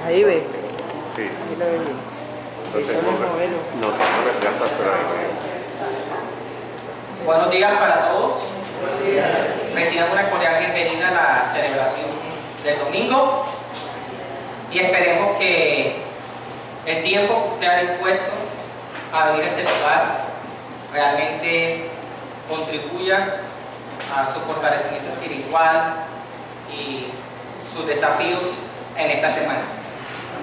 Ahí ve. Sí. Ahí lo ven. Lo Eso tengo no es modelo. No, tengo ya está por ahí. Buenos días para todos. Reciban una cordial bienvenida a la celebración del domingo y esperemos que el tiempo que usted ha dispuesto a venir a este lugar realmente contribuya a su fortalecimiento espiritual y sus desafíos en esta semana.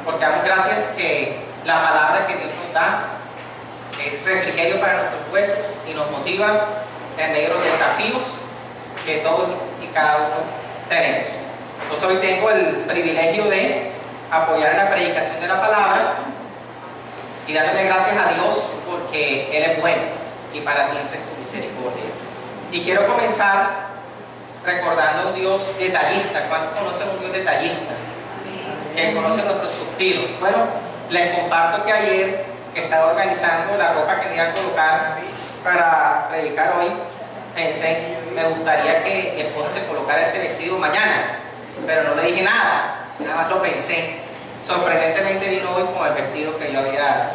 Porque damos gracias que la palabra que Dios nos da es refrigerio para nuestros huesos y nos motiva en medio de los desafíos que todos y cada uno tenemos. Entonces hoy tengo el privilegio de apoyar la predicación de la palabra y darle gracias a Dios porque Él es bueno y para siempre su misericordia. Y quiero comenzar recordando a un Dios detallista. ¿Cuántos conocen a un Dios detallista? Que conoce nuestros suspiros. Bueno, les comparto que ayer que estaba organizando la ropa que me iba a colocar para predicar hoy, pensé, me gustaría que mi esposa se colocara ese vestido mañana, pero no le dije nada, nada más lo pensé. Sorprendentemente vino hoy con el vestido que yo había.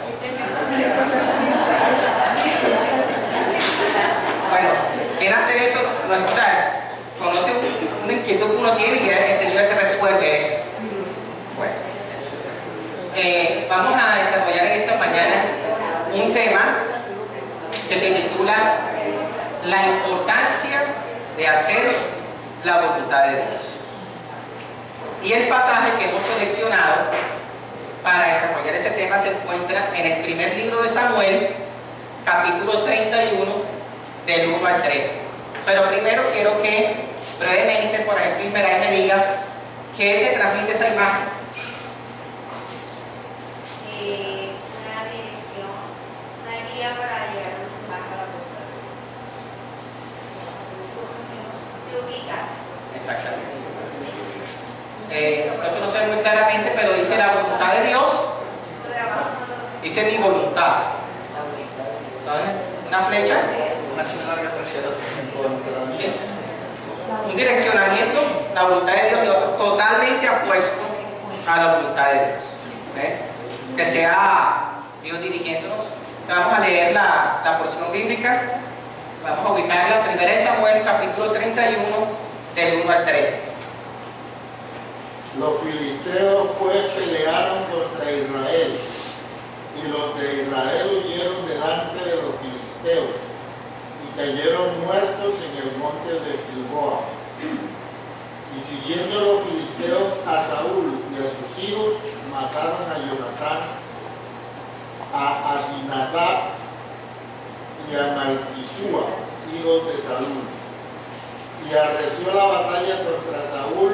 Bueno, ¿quién hace eso? No, o sea, conoce una inquietud que uno tiene y el Señor te resuelve eso. Bueno, vamos a desarrollar en esta mañana un tema que se titula La importancia de hacer la voluntad de Dios. Y el pasaje que hemos seleccionado para desarrollar ese tema se encuentra en el primer libro de Samuel, capítulo 31, del 1 al 13. Pero primero quiero que brevemente, por ejemplo, Ismael me digas qué te transmite esa imagen. Una dirección, una guía para llegar más a la voluntad. Te ubica. Exactamente. Pronto no se ve muy claramente, pero dice la voluntad de Dios, dice mi voluntad. ¿Sabes? Una flecha, ¿sí? Un direccionamiento, la voluntad de Dios, y otro totalmente opuesto a la voluntad de Dios. ¿Ves? Que sea Dios dirigiéndonos. Vamos a leer la porción bíblica. Vamos a ubicarla en 1 Samuel, capítulo 31, del 1 al 13. Los filisteos pues pelearon contra Israel, y los de Israel huyeron delante de los filisteos, y cayeron muertos en el monte de Gilboa. Y siguiendo los filisteos a Saúl y a sus hijos, mataron a Jonatán, a Abinadab y a Malquisúa, hijos de Saúl. Y arreció la batalla contra Saúl,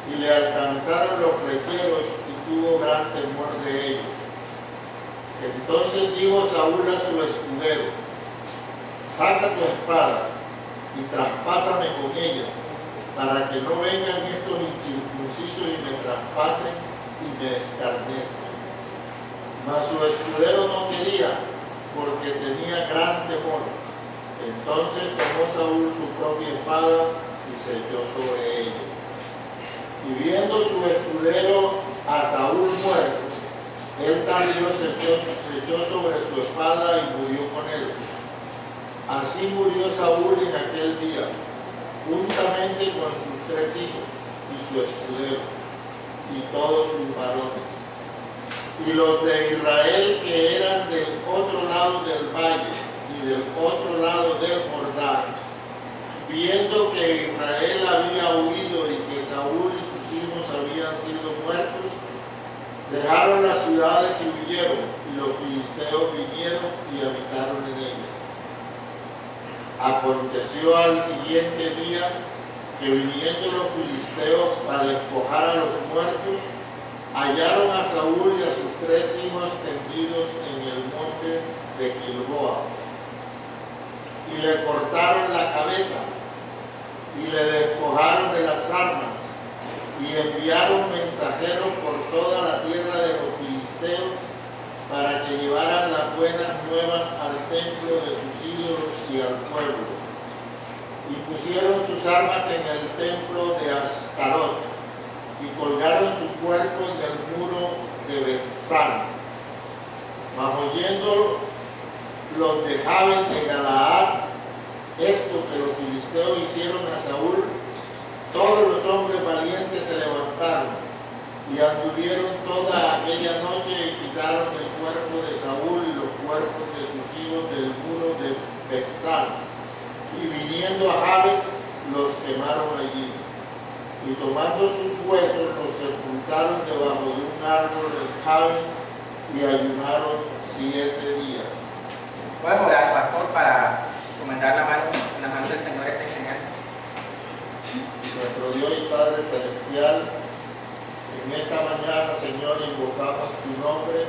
y le alcanzaron los flecheros, y tuvo gran temor de ellos. Entonces dijo Saúl a su escudero: saca tu espada y traspásame con ella, para que no vengan estos incircuncisos y me traspasen y me escarnezcan. Mas su escudero no quería, porque tenía gran temor. Entonces tomó Saúl su propia espada y se echó sobre ella. Y viendo su escudero a Saúl muerto, él también se echó sobre su espada y murió con él. Así murió Saúl en aquel día, juntamente con sus 3 hijos y su escudero, y todos sus varones. Y los de Israel que eran del otro lado del valle y del otro lado del Jordán, viendo que Israel había huido y que Saúl y sus hijos habían sido muertos, dejaron las ciudades y huyeron, y los filisteos vinieron y habitaron en ellas. Aconteció al siguiente día que viniendo los filisteos para despojar a los muertos, hallaron a Saúl y a sus 3 hijos tendidos en el monte de Gilboa, y le cortaron la cabeza, y le despojaron de las armas, y enviaron mensajeros por toda la tierra de los filisteos para que llevaran las buenas nuevas al templo de sus ídolos y al pueblo. Y pusieron sus armas en el templo de Astarot, y colgaron su cuerpo en el muro de Bethsan. Mas oyendo los de Jabes de Galaad esto que los filisteos hicieron a Saúl, todos los hombres valientes se levantaron y anduvieron toda aquella noche y quitaron el cuerpo de Saúl y los cuerpos de sus hijos del muro de Bethsan. Y viniendo a Jabes, los quemaron allí. Y tomando sus huesos, los sepultaron debajo de un árbol en Jabes y ayunaron 7 días. Podemos orar, pastor, para comentar en la mano del Señor esta enseñanza. Nuestro Dios y Padre Celestial, en esta mañana, Señor, invocamos tu nombre,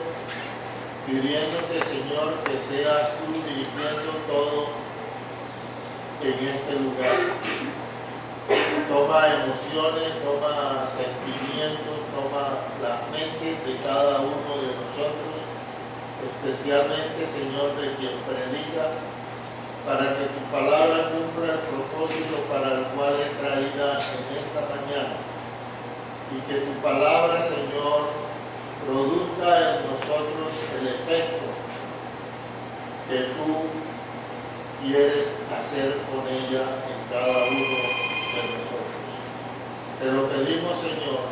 pidiéndote, Señor, que seas tú dirigiendo todo en este lugar. Toma emociones, toma sentimientos, toma las mentes de cada uno de nosotros, especialmente, Señor, de quien predica, para que tu palabra cumpla el propósito para el cual es traída en esta mañana. Y que tu palabra, Señor, produzca en nosotros el efecto que tú quieres hacer con ella en cada uno de nosotros. Te lo pedimos, Señor,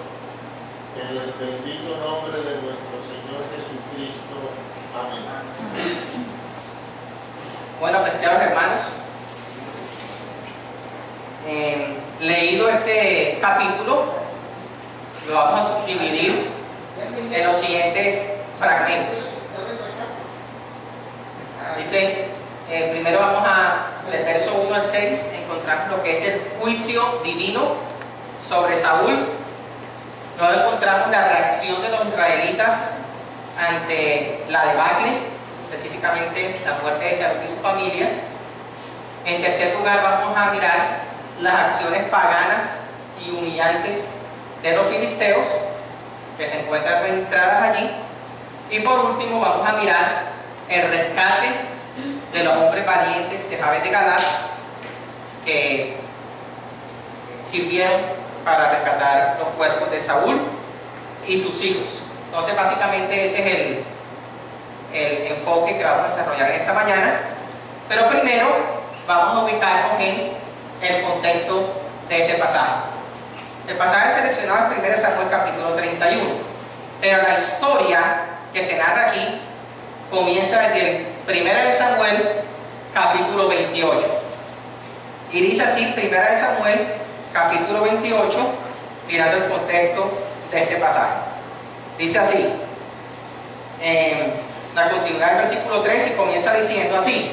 en el bendito nombre de nuestro Señor Jesucristo. Amén. Bueno, apreciados hermanos, leído este capítulo, lo vamos a subdividir en los siguientes fragmentos. Dice, primero vamos del verso 1 al 6, encontramos lo que es el juicio divino sobre Saúl. Luego encontramos la reacción de los israelitas ante la debacle, específicamente la muerte de Saúl y su familia. En tercer lugar, vamos a mirar las acciones paganas y humillantes de los filisteos que se encuentran registradas allí. Y por último, vamos a mirar el rescate de los hombres valientes de Jabes de Galaad que sirvieron para rescatar los cuerpos de Saúl y sus hijos. Entonces, básicamente ese es el enfoque que vamos a desarrollar en esta mañana. Pero primero vamos a ubicarnos en el contexto de este pasaje. El pasaje seleccionado es 1 Samuel capítulo 31, pero la historia que se narra aquí comienza desde el 1 Samuel capítulo 28. Y dice así, 1 Samuel capítulo 28, mirando el contexto de este pasaje. Dice así, la continuidad del versículo 3, y comienza diciendo así: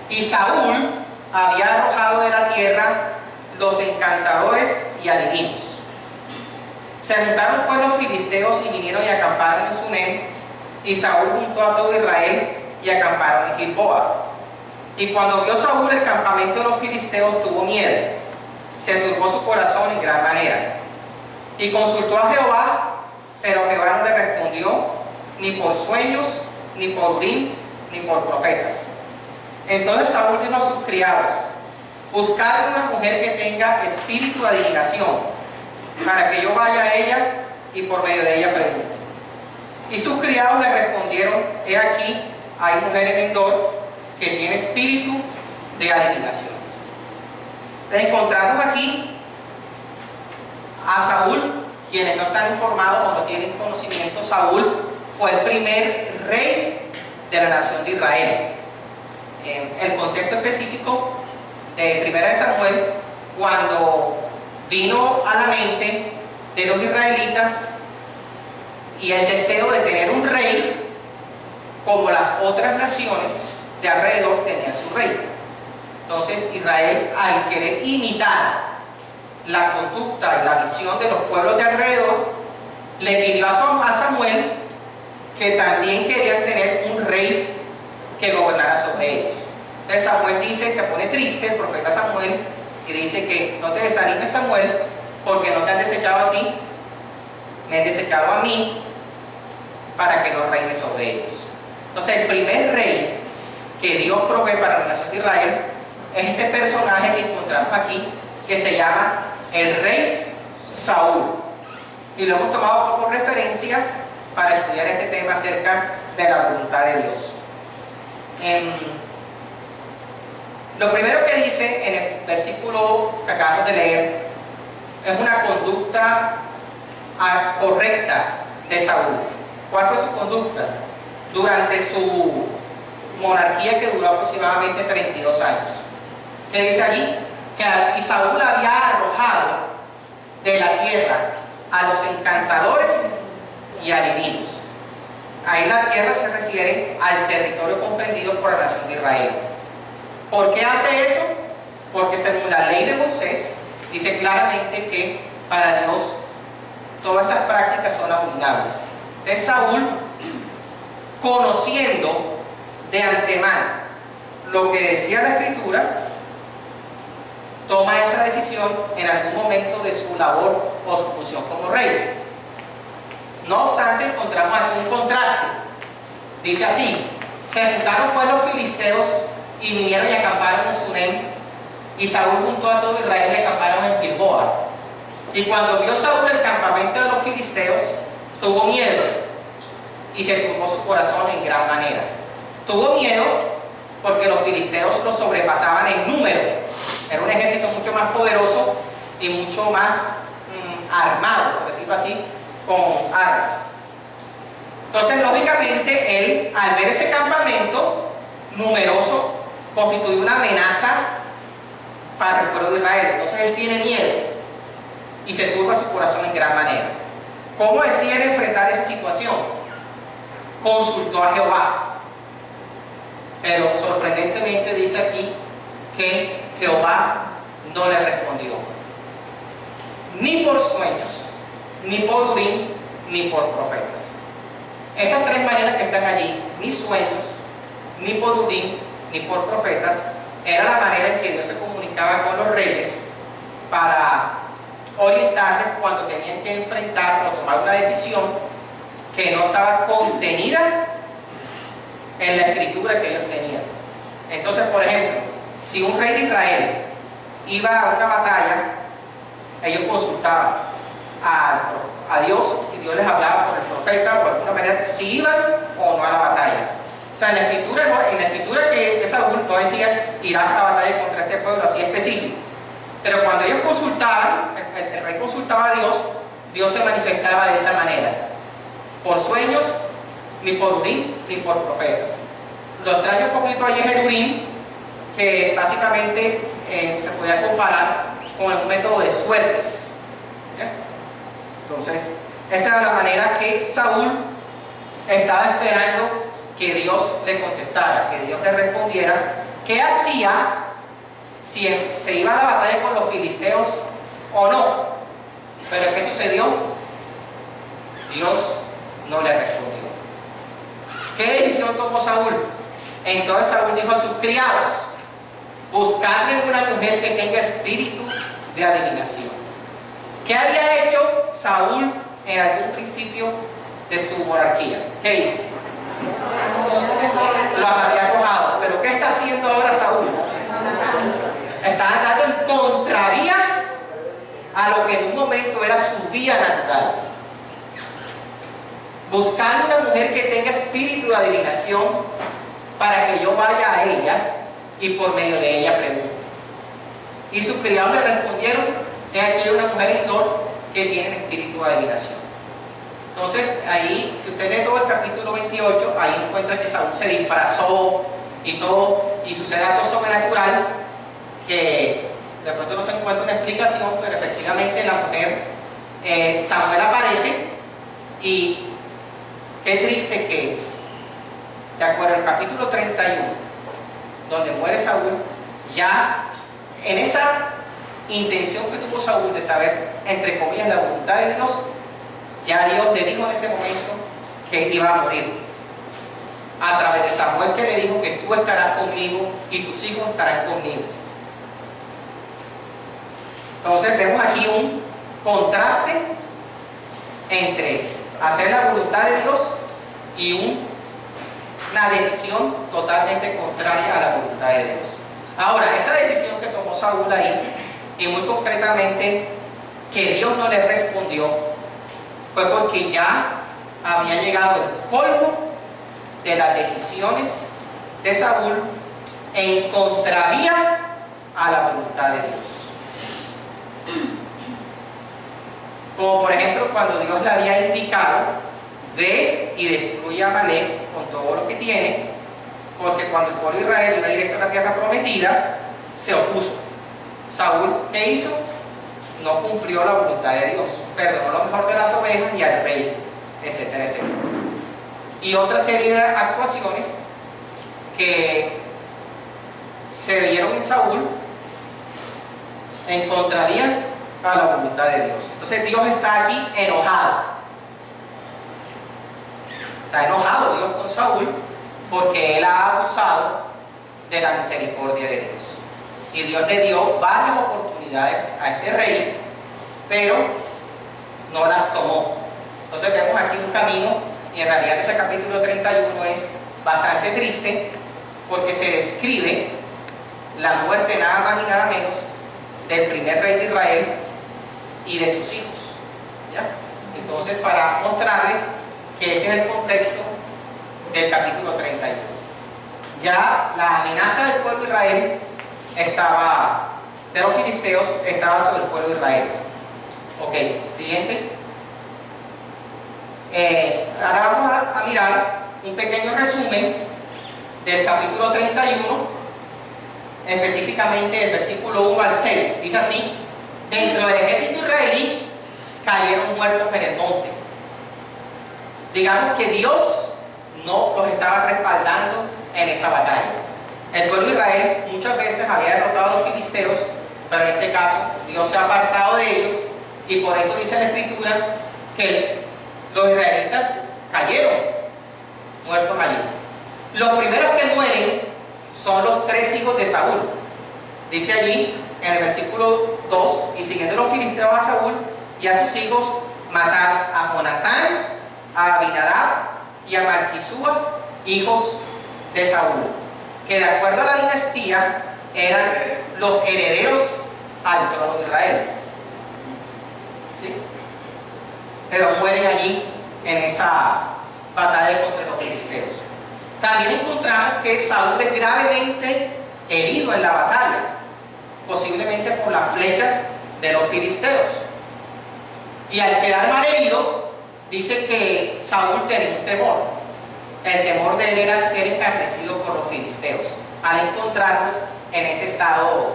y Saúl había arrojado de la tierra los encantadores y adivinos. Se juntaron pues los filisteos y vinieron y acamparon en Sunem, y Saúl juntó a todo Israel y acamparon en Gilboa. Y cuando vio Saúl el campamento de los filisteos, tuvo miedo, se turbó su corazón en gran manera, y consultó a Jehová, pero Jehová no le respondió, ni por sueños, ni por Urim, ni por profetas. Entonces Saúl dijo a sus criados: buscad una mujer que tenga espíritu de adivinación, para que yo vaya a ella y por medio de ella pregunte. Y sus criados le respondieron: he aquí, hay mujer en Endor que tiene espíritu de adivinación. Encontramos aquí a Saúl. Quienes no están informados o no tienen conocimiento, Saúl fue el primer rey de la nación de Israel. En el contexto específico de 1 Samuel, cuando vino a la mente de los israelitas y el deseo de tener un rey como las otras naciones de alrededor tenían su rey. Entonces Israel, al querer imitar la conducta y la visión de los pueblos de alrededor, le pidió a Samuel que también querían tener un rey que gobernara sobre ellos. Entonces Samuel dice, se pone triste el profeta Samuel y dice que no te desanimes, Samuel, porque no te han desechado a ti, me han desechado a mí para que no reine sobre ellos. Entonces el primer rey que Dios provee para la nación de Israel es este personaje que encontramos aquí, que se llama el rey Saúl, y lo hemos tomado como referencia para estudiar este tema acerca de la voluntad de Dios. Lo primero que dice en el versículo que acabamos de leer es una conducta correcta de Saúl. ¿Cuál fue su conducta? Durante su monarquía, que duró aproximadamente 32 años. ¿Qué dice allí? Que Saúl había arrojado de la tierra a los encantadores y adivinos. Ahí la tierra se refiere al territorio comprendido por la nación de Israel. ¿Por qué hace eso? Porque según la ley de Moisés dice claramente que para Dios todas esas prácticas son abominables. Entonces Saúl, conociendo de antemano lo que decía la Escritura, toma esa decisión en algún momento de su labor o su función como rey. No obstante, encontramos aquí un contraste. Dice así: se juntaron pues los filisteos y vinieron y acamparon en Sunem, y Saúl juntó a todo Israel y acamparon en Gilboa. Y cuando vio Saúl el campamento de los filisteos, tuvo miedo y se turbó su corazón en gran manera. Tuvo miedo porque los filisteos lo sobrepasaban en número. Era un ejército mucho más poderoso y mucho más armado, por decirlo así, con armas. Entonces, lógicamente, él, al ver ese campamento numeroso, constituye una amenaza para el pueblo de Israel. Entonces, él tiene miedo y se turba su corazón en gran manera. ¿Cómo decide enfrentar esa situación? Consultó a Jehová. Pero sorprendentemente dice aquí que Jehová no le respondió, ni por sueños, ni por Urim, ni por profetas. Esas tres maneras que están allí, ni sueños, ni por Urim, ni por profetas, era la manera en que Dios se comunicaba con los reyes para orientarles cuando tenían que enfrentar o tomar una decisión que no estaba contenida en la escritura que ellos tenían. Entonces, por ejemplo, si un rey de Israel iba a una batalla, ellos consultaban a Dios y Dios les hablaba por el profeta o de alguna manera si iban o no a la batalla. O sea, en la escritura que Saúl no decía irás a la batalla contra este pueblo así específico. Pero cuando ellos consultaban, el rey consultaba a Dios, Dios se manifestaba de esa manera. Por sueños, ni por Urim, ni por profetas. Lo extraño un poquito ahí es el Urim, que básicamente se podía comparar con un método de suertes. ¿Okay? Entonces, esa era la manera que Saúl estaba esperando que Dios le contestara, que Dios le respondiera qué hacía, si se iba a la batalla con los filisteos o no. Pero ¿qué sucedió? Dios no le respondió. ¿Qué decisión tomó Saúl? Entonces Saúl dijo a sus criados: buscarle una mujer que tenga espíritu de adivinación. ¿Qué había hecho Saúl en algún principio de su monarquía? ¿Qué hizo? Los había arrojado. ¿Pero qué está haciendo ahora Saúl? Está andando en contravía a lo que en un momento era su vía natural. Buscar una mujer que tenga espíritu de adivinación para que yo vaya a ella y por medio de ella pregunte. Y sus criados le respondieron: he aquí una mujer idol que tiene espíritu de adivinación. Entonces ahí, si usted lee todo el capítulo 28, ahí encuentra que Saúl se disfrazó y todo, y sucede algo sobrenatural que de pronto no se encuentra una explicación, pero efectivamente la mujer, Samuel aparece. Y qué triste que, de acuerdo al capítulo 31, donde muere Saúl, ya en esa intención que tuvo Saúl de saber, entre comillas, la voluntad de Dios, ya Dios le dijo en ese momento que iba a morir. A través de Samuel, que le dijo que tú estarás conmigo y tus hijos estarán conmigo. Entonces vemos aquí un contraste entre hacer la voluntad de Dios y una decisión totalmente contraria a la voluntad de Dios. Ahora, esa decisión que tomó Saúl ahí, y muy concretamente que Dios no le respondió, fue porque ya había llegado el colmo de las decisiones de Saúl en contravía a la voluntad de Dios. Como por ejemplo cuando Dios le había indicado: ve y destruye a Amalek con todo lo que tiene, porque cuando el pueblo de Israel iba directo a la tierra prometida, se opuso. Saúl, ¿qué hizo? No cumplió la voluntad de Dios, perdonó lo mejor de las ovejas y al rey, etcétera, etcétera. Y otra serie de actuaciones que se vieron en Saúl en contravía a la voluntad de Dios. Entonces Dios está aquí enojado. Está enojado Dios con Saúl porque él ha abusado de la misericordia de Dios. Y Dios le dio varias oportunidades a este rey, pero no las tomó. Entonces vemos aquí un camino, y en realidad ese capítulo 31 es bastante triste porque se describe la muerte nada más y nada menos del primer rey de Israel y de sus hijos. ¿Ya? Entonces, para mostrarles que ese es el contexto del capítulo 31. Ya la amenaza del pueblo de Israel de los filisteos estaba sobre el pueblo de Israel. Ok, siguiente. Ahora vamos a mirar un pequeño resumen del capítulo 31, específicamente el versículo 1 al 6. Dice así: dentro del ejército israelí cayeron muertos en el monte. Digamos que Dios no los estaba respaldando en esa batalla. El pueblo de Israel muchas veces había derrotado a los filisteos, pero en este caso Dios se ha apartado de ellos, y por eso dice la escritura que los israelitas cayeron muertos allí. Los primeros que mueren son los 3 hijos de Saúl. Dice allí en el versículo 2: y siguiendo los filisteos a Saúl y a sus hijos, mataron a Jonatán, a Abinadab y a Malquisúa, hijos de Saúl, que de acuerdo a la dinastía eran los herederos al trono de Israel. ¿Sí? Pero mueren allí en esa batalla contra los filisteos. También encontramos que Saúl es gravemente herido en la batalla, posiblemente por las flechas de los filisteos. Y al quedar mal herido, dice que Saúl tenía un temor. El temor de él era ser encarnecido por los filisteos, al encontrarlo en ese estado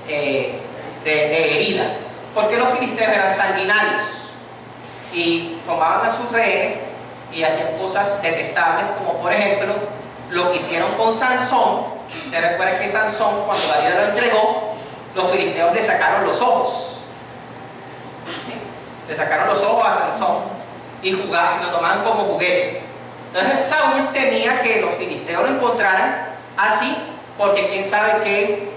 de herida. Porque los filisteos eran sanguinarios y tomaban a sus rehenes y hacían cosas detestables, como por ejemplo lo que hicieron con Sansón. Te recuerdas que Sansón, cuando Dalila lo entregó, los filisteos le sacaron los ojos. ¿Sí? Le sacaron los ojos a Sansón y jugaban, y lo tomaban como juguete. Entonces Saúl temía que los filisteos lo encontraran así, porque quién sabe qué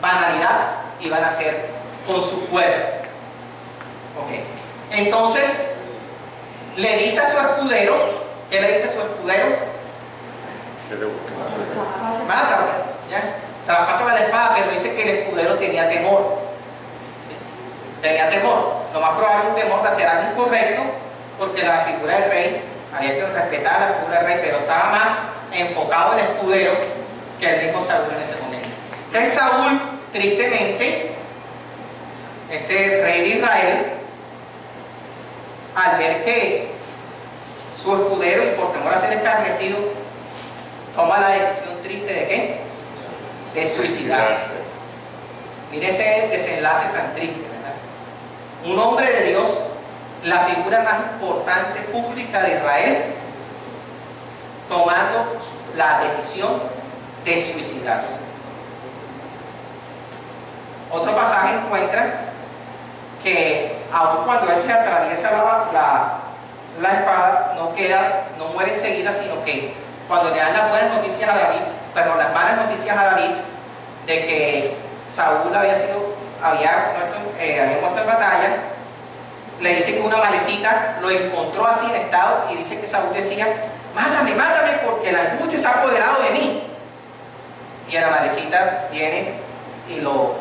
banalidad iban a hacer con su cuerpo. Okay. Entonces le dice a su escudero, ¿qué le dice a su escudero? Mátalo, ¿ya? Traspásame la espada, pero dice que el escudero tenía temor. ¿Sí? Tenía temor. Lo más probable es un temor de hacer algo incorrecto, porque la figura del rey, había que respetar la figura del rey, pero estaba más enfocado el escudero que el mismo Saúl en ese momento. Entonces Saúl, tristemente, este rey de Israel, al ver que su escudero, y por temor a ser escarnecido, toma la decisión triste de ¿qué? De suicidarse. Mire ese desenlace tan triste, ¿verdad? Un hombre de Dios, la figura más importante pública de Israel, tomando la decisión de suicidarse. Otro pasaje encuentra que aun cuando él se atraviesa la espada, no muere enseguida, sino que cuando le dan las buenas noticias a David, las malas noticias a David de que Saúl había muerto en batalla, le dice que una malecita lo encontró así en estado, y dice que Saúl decía: mátame, mátame, porque la angustia se ha apoderado de mí. Y la malecita viene y lo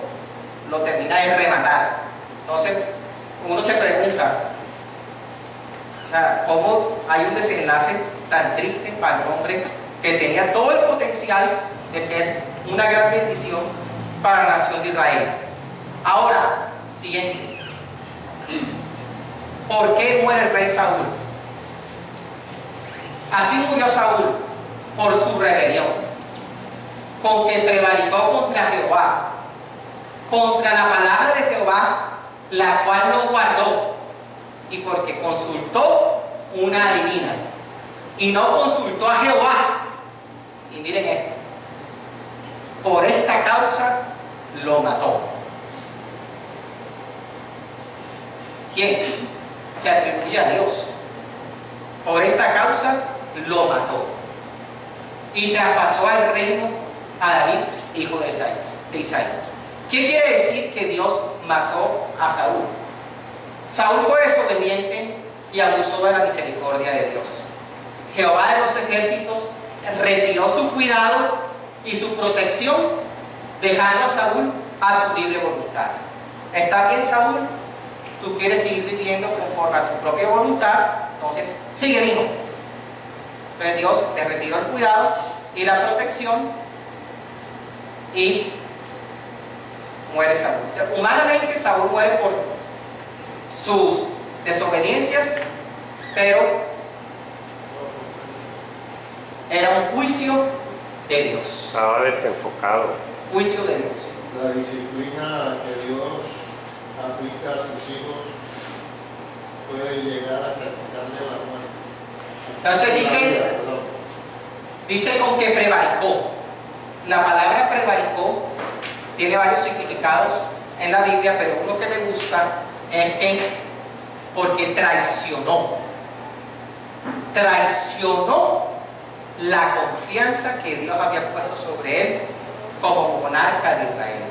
termina de rematar. Entonces uno se pregunta, O sea, cómo hay un desenlace tan triste para un hombre que tenía todo el potencial de ser una gran bendición para la nación de Israel. Ahora, siguiente. ¿Por qué muere el rey Saúl? Así murió Saúl por su rebelión, con que prevaricó contra Jehová, contra la palabra de Jehová, la cual no guardó, y porque consultó una adivina, y no consultó a Jehová. Y miren esto, por esta causa lo mató. ¿Quién? Se atribuye a Dios. Por esta causa lo mató y traspasó al reino a David, hijo de Isaí. ¿Qué quiere decir que Dios mató a Saúl? Saúl fue desobediente y abusó de la misericordia de Dios. Jehová de los ejércitos retiró su cuidado y su protección, dejando a Saúl a su libre voluntad. ¿Está bien, Saúl? Tú quieres seguir viviendo conforme a tu propia voluntad, entonces sigue vivo. Entonces Dios le retiró el cuidado y la protección y muere Saúl. Humanamente Saúl muere por sus desobediencias, pero era un juicio de Dios. Estaba desenfocado. Juicio de Dios. La disciplina que Dios aplica a sus hijos puede llegar a practicarle la muerte. Entonces dice con que prevaricó. La palabra prevaricó tiene varios significados en la Biblia, pero uno que me gusta es que porque traicionó la confianza que Dios había puesto sobre él como monarca de Israel,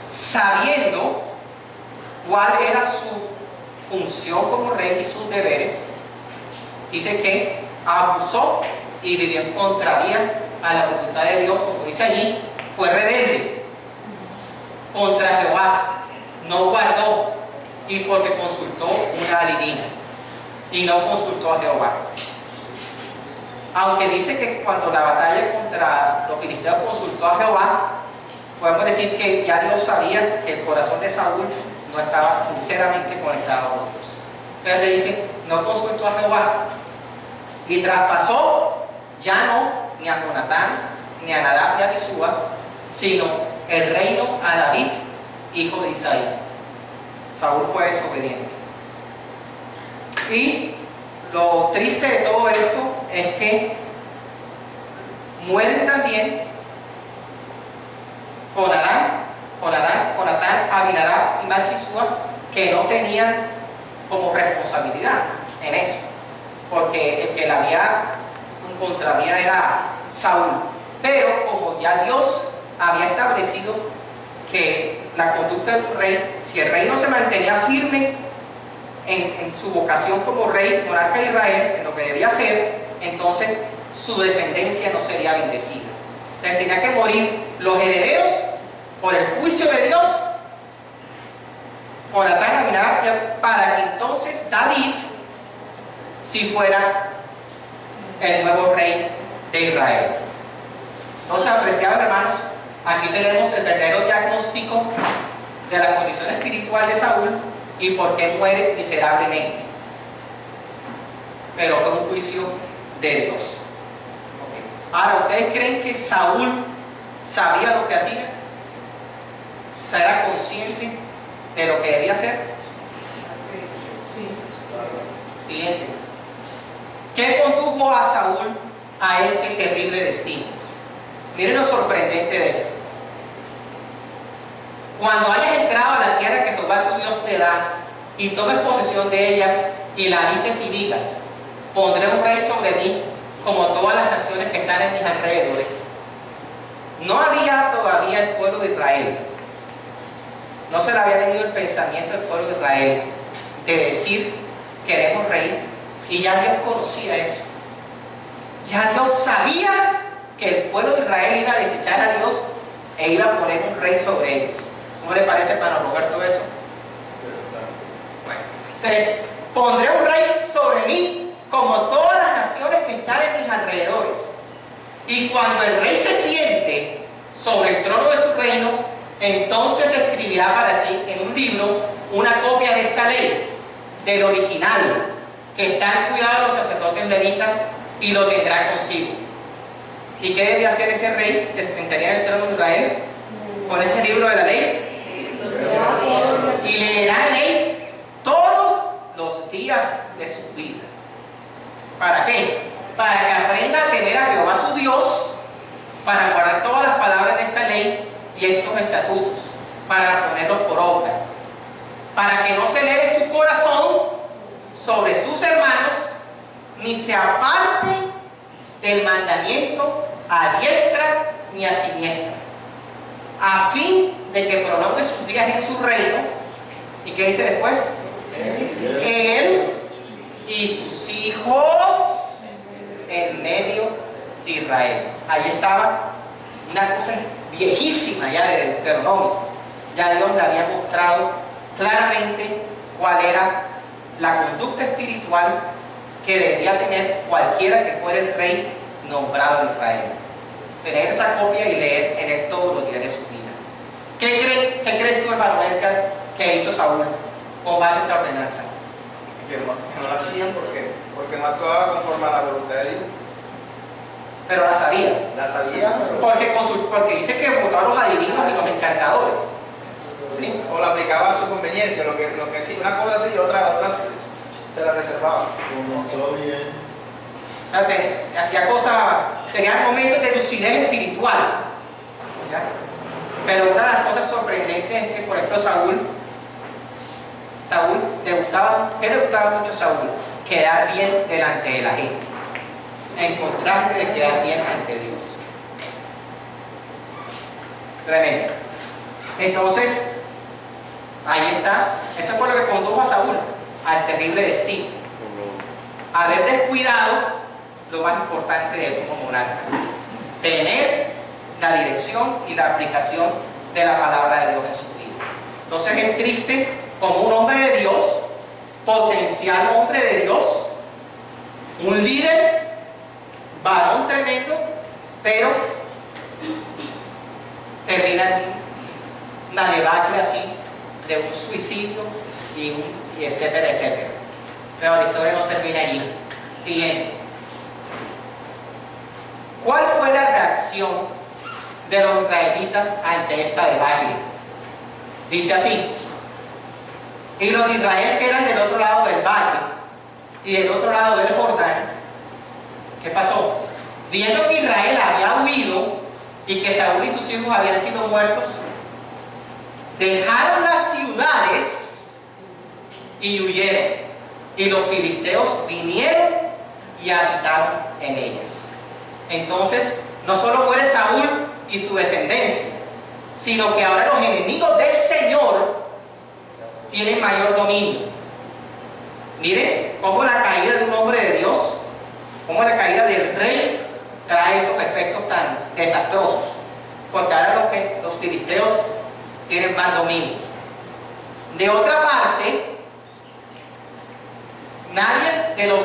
sabiendo cuál era su función como rey y sus deberes. Dice que abusó y vivió en contravía a la voluntad de Dios, como dice allí, fue rebelde contra Jehová, no guardó, y porque consultó una adivina y no consultó a Jehová. Aunque dice que cuando la batalla contra los filisteos consultó a Jehová, podemos decir que ya Dios sabía que el corazón de Saúl no estaba sinceramente conectado con Dios. Entonces le dice, no consultó a Jehová y traspasó ya no ni a Jonatán, ni a Nadab, ni a Abisúa, sino el reino a David, hijo de Isaí. Saúl fue desobediente. Y lo triste de todo esto es que mueren también Jonatán, Abinadab y Malquisúa, que no tenían como responsabilidad en eso, porque el que la había en contravía era Saúl. Pero como ya Dios había establecido que la conducta del rey, si el rey no se mantenía firme en su vocación como rey, monarca de Israel, en lo que debía hacer, entonces su descendencia no sería bendecida. Entonces tenía que morir los herederos por el juicio de Dios, Jonatán, Abinadab, para que entonces David si fuera el nuevo rey de Israel. Entonces, apreciados hermanos, aquí tenemos el verdadero diagnóstico de la condición espiritual de Saúl y por qué muere miserablemente. Pero fue un juicio de Dios. Ahora, ¿ustedes creen que Saúl sabía lo que hacía? O sea, ¿era consciente de lo que debía hacer? Siguiente. ¿Qué condujo a Saúl a este terrible destino? Miren lo sorprendente de esto. Cuando hayas entrado a la tierra que Jehová tu Dios te da y tomes posesión de ella y la habites y digas, pondré un rey sobre mí como todas las naciones que están en mis alrededores. No había todavía el pueblo de Israel. No se le había venido el pensamiento del pueblo de Israel de decir, queremos rey, y ya Dios conocía eso. Ya Dios sabía que el pueblo de Israel iba a desechar a Dios e iba a poner un rey sobre ellos. ¿Cómo le parece para Roberto eso? Bueno, Entonces, pondré un rey sobre mí, como todas las naciones que están en mis alrededores. Y cuando el rey se siente sobre el trono de su reino, entonces escribirá para sí en un libro una copia de esta ley, del original, que está en cuidado de los sacerdotes levitas, y lo tendrá consigo. ¿Y qué debe hacer ese rey que se sentaría en el trono de Israel con ese libro de la ley? Y leerá en él todos los días de su vida. ¿Para qué? Para que aprenda a temer a Jehová su Dios, para guardar todas las palabras de esta ley y estos estatutos, para ponerlos por obra, para que no se eleve su corazón sobre sus hermanos, ni se aparte del mandamiento a diestra ni a siniestra, a fin de que prolongue sus días en su reino. ¿Y qué dice después? Él y sus hijos en medio de Israel. Ahí estaba una cosa viejísima ya de Deuteronomio. Ya Dios le había mostrado claramente cuál era la conducta espiritual que debería tener cualquiera que fuera el rey nombrado en Israel. Tener esa copia y leer en él todos los días de su vida. ¿Qué crees tú, hermano Edgar, que hizo Saúl con base a esa ordenanza? Que no la hacían porque no actuaba conforme a la voluntad de Dios. Pero la sabía. La sabía, pero... Porque dice que votó a los adivinos y los encantadores. ¿Sí? O la aplicaba a su conveniencia, lo que sí, una cosa sí y otra se la reservaba. Comenzó bien. O sea, hacía cosas, tenía momentos de lucidez espiritual. ¿Ya? Pero una de las cosas sorprendentes es que, por ejemplo, Saúl le gustaba mucho a Saúl? Quedar bien delante de la gente, en contraste de quedar bien ante Dios. Tremendo. Entonces, ahí está. Eso fue lo que condujo a Saúl al terrible destino. Haber descuidado lo más importante de él como monarca. Tener la dirección y la aplicación de la palabra de Dios en su vida. Entonces es triste como un hombre de Dios, potencial hombre de Dios, un líder, varón tremendo, pero termina en una debacle así, de un suicidio y etcétera, etcétera. Pero la historia no termina allí. Siguiente. ¿Cuál fue la reacción de los israelitas ante esta debacle? Dice así: y los de Israel que eran del otro lado del valle y del otro lado del Jordán, ¿qué pasó? Viendo que Israel había huido y que Saúl y sus hijos habían sido muertos, dejaron las ciudades y huyeron, y los filisteos vinieron y habitaron en ellas. Entonces, no solo muere Saúl y su descendencia, sino que ahora los enemigos del Señor tienen mayor dominio. Miren cómo la caída de un hombre de Dios, cómo la caída del rey trae esos efectos tan desastrosos, porque ahora los filisteos tienen más dominio. De otra parte, nadie de los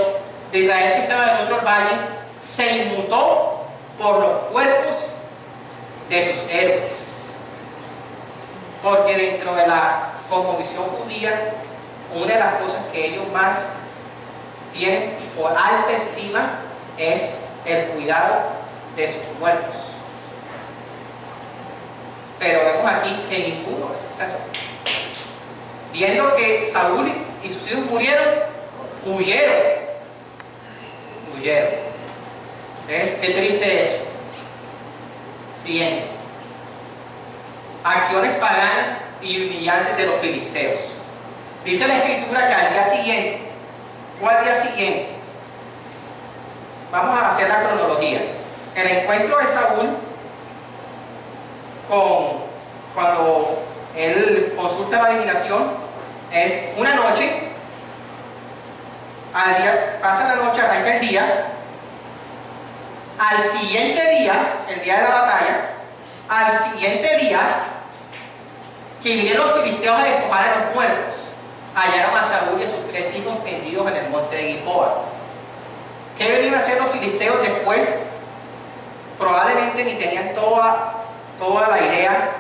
de Israel que estaba en otro valle se inmutó por los cuerpos de sus héroes, porque dentro de la cosmovisión judía, una de las cosas que ellos más tienen por alta estima es el cuidado de sus muertos. Pero vemos aquí que ninguno es eso. Viendo que Saúl y sus hijos murieron, huyeron. ¿Ves? Qué triste eso. Siguiente. Acciones paganas y humillantes de los filisteos. Dice la escritura que al día siguiente, ¿cuál día siguiente? Vamos a hacer la cronología. El encuentro de Saúl cuando él consulta la adivinación es una noche. Pasa la noche, arranca el día. Al siguiente día, el día de la batalla, al siguiente día, que vinieron los filisteos a despojar a los muertos. hallaron a Saúl y a sus 3 hijos tendidos en el monte de Gilboa. ¿Qué venían a hacer los filisteos después? Probablemente ni tenían toda la idea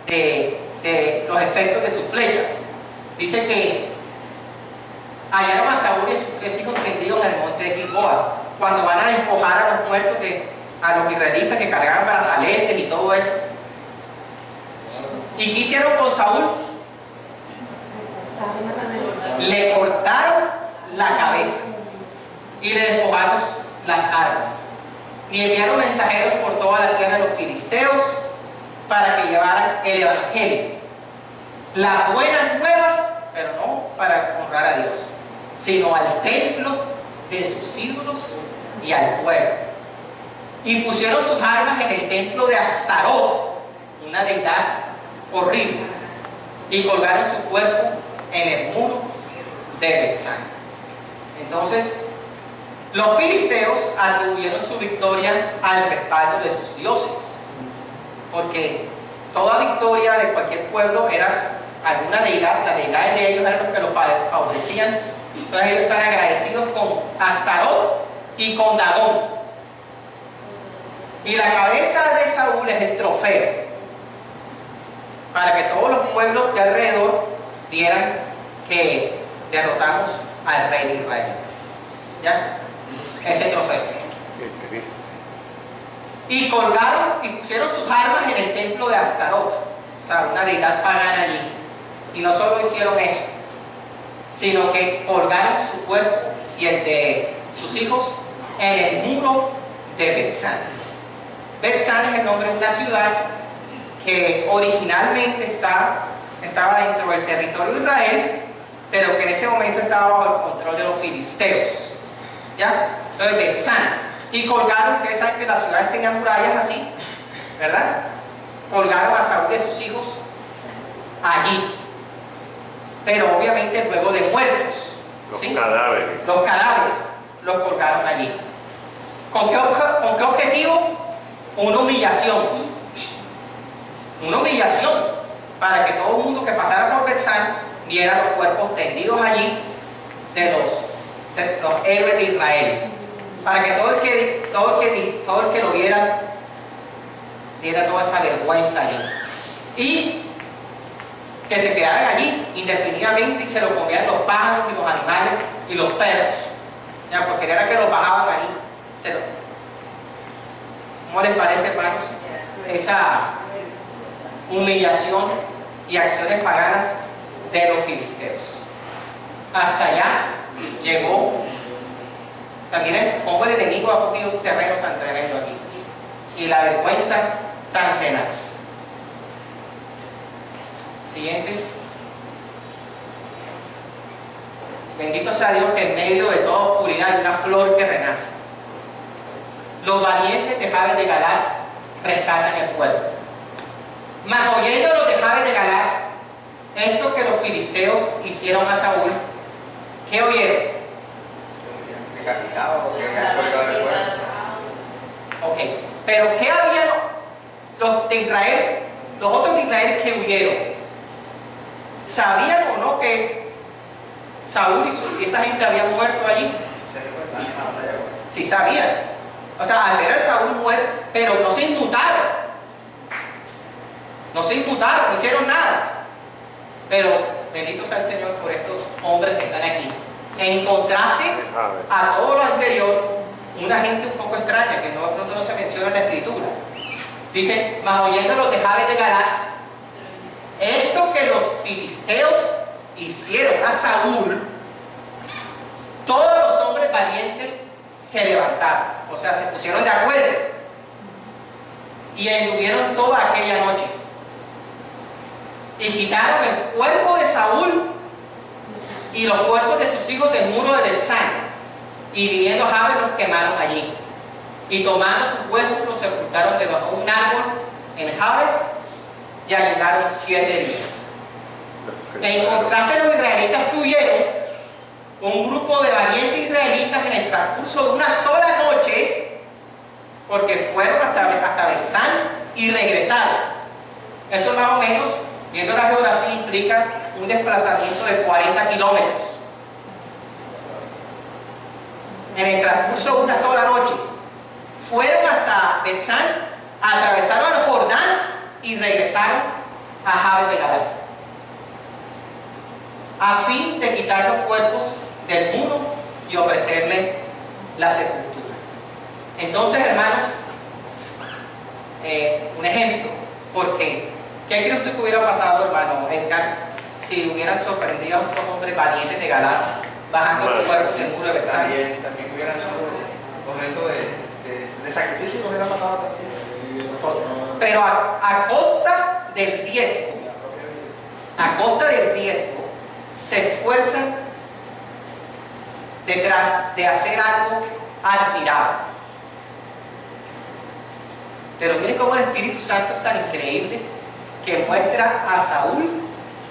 de los efectos de sus flechas. Dice que hallaron a Saúl y a sus 3 hijos tendidos en el monte de Gilboa, cuando van a despojar a los muertos, a los israelitas que cargaban brazaletes y todo eso. ¿Y qué hicieron con Saúl? Le cortaron la cabeza y le despojaron las armas. Y enviaron mensajeros por toda la tierra de los filisteos para que llevaran el evangelio, las buenas nuevas, pero no para honrar a Dios, sino al templo de sus ídolos y al pueblo. Y pusieron sus armas en el templo de Astarot, una deidad horrible, y colgaron su cuerpo en el muro de Betzán. Entonces, los filisteos atribuyeron su victoria al respaldo de sus dioses, porque toda victoria de cualquier pueblo era alguna deidad, la deidad de ellos eran los que los favorecían. Entonces ellos están agradecidos con Astarot y con Dagón. Y la cabeza de Saúl es el trofeo, para que todos los pueblos de alrededor dieran que derrotamos al rey de Israel. ¿Ya? Ese trofeo. Qué triste. Y colgaron y pusieron sus armas en el templo de Astarot, o sea, una deidad pagana allí. Y no solo hicieron eso, sino que colgaron su cuerpo y el de sus hijos en el muro de Betzán. Betzán es el nombre de una ciudad que originalmente estaba dentro del territorio de Israel, pero que en ese momento estaba bajo el control de los filisteos. ¿Ya? Entonces Betzán. Y colgaron, ustedes saben que las ciudades tenían murallas así, ¿verdad? Colgaron a Saúl y a sus hijos allí. Pero obviamente luego de muertos. Los ¿sí? cadáveres. Los cadáveres los colgaron allí. ¿Con qué objetivo? Una humillación. Una humillación para que todo el mundo que pasara por Betzán viera los cuerpos tendidos allí de los héroes de Israel. Para que todo el que lo viera diera toda esa vergüenza allí. Y que se quedaran allí indefinidamente y se lo comieran los pájaros y los animales y los perros. ¿Ya? Porque era que los bajaban allí. ¿Cómo les parece, hermanos? Esa humillación y acciones paganas de los filisteos. Hasta allá llegó. O sea, miren cómo el enemigo ha cogido un terreno tan tremendo aquí. Y la vergüenza tan tenaz. Siguiente. Bendito sea Dios que en medio de toda oscuridad hay una flor que renace. Los valientes de Jabes de Galaad rescatan el pueblo. Mas oyendo los de Jabes de Galaad esto que los filisteos hicieron a Saúl, ¿qué oyeron? Decapitado, que colgado del cuerpo. Ok, pero ¿qué habían los de Israel, los otros de Israel que huyeron? ¿Sabían o no que Saúl y esta gente habían muerto allí? Sí sabían. O sea, al ver a Saúl muerto, pero no se inmutaron. No se inmutaron, no hicieron nada. Pero bendito sea el Señor por estos hombres que están aquí. En contraste a todo lo anterior, una gente un poco extraña que de pronto no se menciona en la Escritura. Dice, mas oyendo los de Jabes de Galaad, esto que los filisteos hicieron a Saúl, todos los hombres valientes se levantaron, o sea, se pusieron de acuerdo y anduvieron toda aquella noche y quitaron el cuerpo de Saúl y los cuerpos de sus hijos del muro de Betzán, y viniendo a Jabes los quemaron allí, y tomando sus huesos los sepultaron debajo de un árbol en Jabes y ayunaron 7 días. En contraste, los israelitas que huyeron, un grupo de valientes israelitas en el transcurso de una sola noche, porque fueron hasta Betzán y regresaron. Eso más o menos, viendo la geografía, implica un desplazamiento de 40 kilómetros. En el transcurso de una sola noche, fueron hasta Betzán, atravesaron el Jordán y regresaron a Jabes de Galaad, a fin de quitar los cuerpos del muro y ofrecerle la sepultura. Entonces, hermanos, un ejemplo, porque ¿qué cree usted que hubiera pasado, hermano Edgar, si hubieran sorprendido a estos hombres valientes de Galaad bajando los cuerpos del muro de Betzán? También hubieran sido objeto de sacrificio y los hubieran matado también. Pero a costa del riesgo, se esfuerzan detrás de hacer algo admirable. Pero miren cómo el Espíritu Santo es tan increíble que muestra a Saúl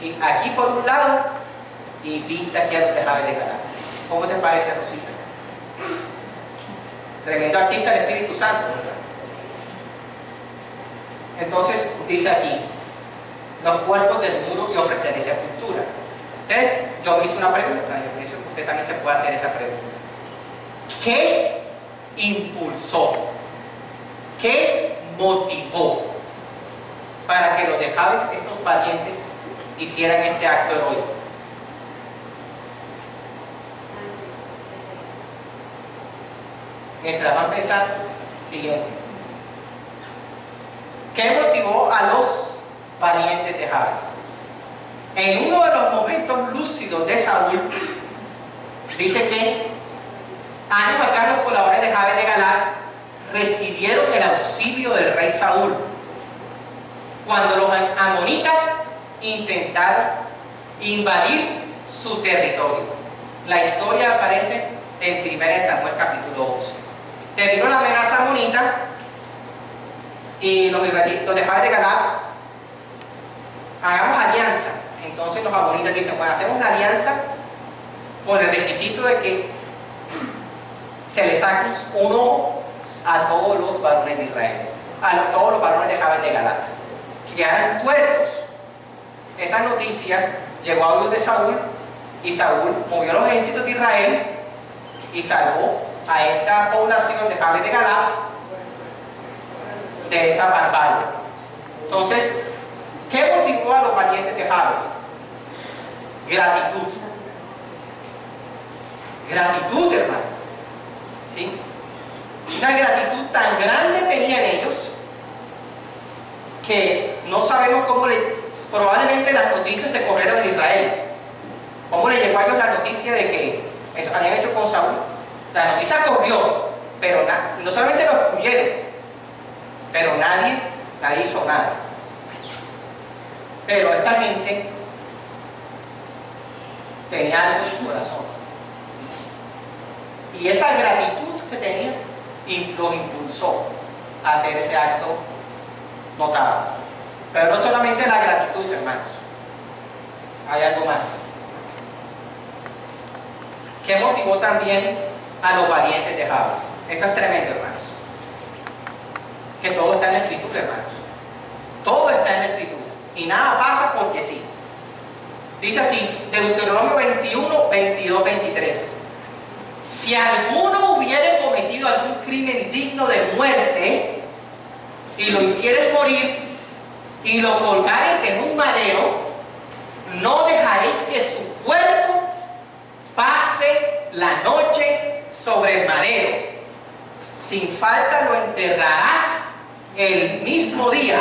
y aquí por un lado y pinta aquí a los de Jabes de Galaad. ¿Cómo te parece, Rosita? Tremendo artista el Espíritu Santo, ¿verdad? Entonces dice aquí los cuerpos del muro y ofrecer sepultura. Entonces yo me hice una pregunta, yo pienso que usted también se puede hacer esa pregunta. ¿Qué impulsó? ¿Qué motivó para que los de Jabes, estos valientes, hicieran este acto heroico? Mientras van pensando, siguiente. ¿Qué motivó a los valientes de Jabes? En uno de los momentos lúcidos de Saúl, dice que años atrás los pobladores de Jabes de Galaad recibieron el auxilio del rey Saúl cuando los amonitas intentaron invadir su territorio. La historia aparece en 1 Samuel capítulo 11. Terminó la amenaza amonita y los de Jabes de Galaad hagamos alianza. Entonces los amonitas dicen, bueno, hacemos una alianza con el requisito de que se le saque un ojo a todos los varones de Israel, a todos los varones de Jabes de Galaad, que quedaran tuertos. Esa noticia llegó a oídos de Saúl y Saúl movió los ejércitos de Israel y salvó a esta población de Jabes de Galaad de esa barbarie. Entonces, ¿qué motivó a los valientes de Jabes? Gratitud. Gratitud, hermano. ¿Sí? Una gratitud tan grande tenían ellos que no sabemos cómo probablemente las noticias se corrieron en Israel. ¿Cómo le llegó a ellos la noticia de que eso habían hecho con Saúl? La noticia corrió, pero no solamente lo cubrieron, pero nadie hizo nada. Pero esta gente tenía algo en su corazón. Y esa gratitud que tenían los impulsó a hacer ese acto notable. Pero no solamente la gratitud, hermanos. Hay algo más. ¿Qué motivó también a los valientes de Jabes? Esto es tremendo, hermanos. Que todo está en la Escritura, hermanos. Todo está en la Escritura. Y nada pasa porque sí. Dice así, Deuteronomio 21, 22, 23. Si alguno hubiere cometido algún crimen digno de muerte y lo hicieres morir y lo colgares en un madero, no dejaréis que su cuerpo pase la noche sobre el madero. Sin falta lo enterrarás el mismo día,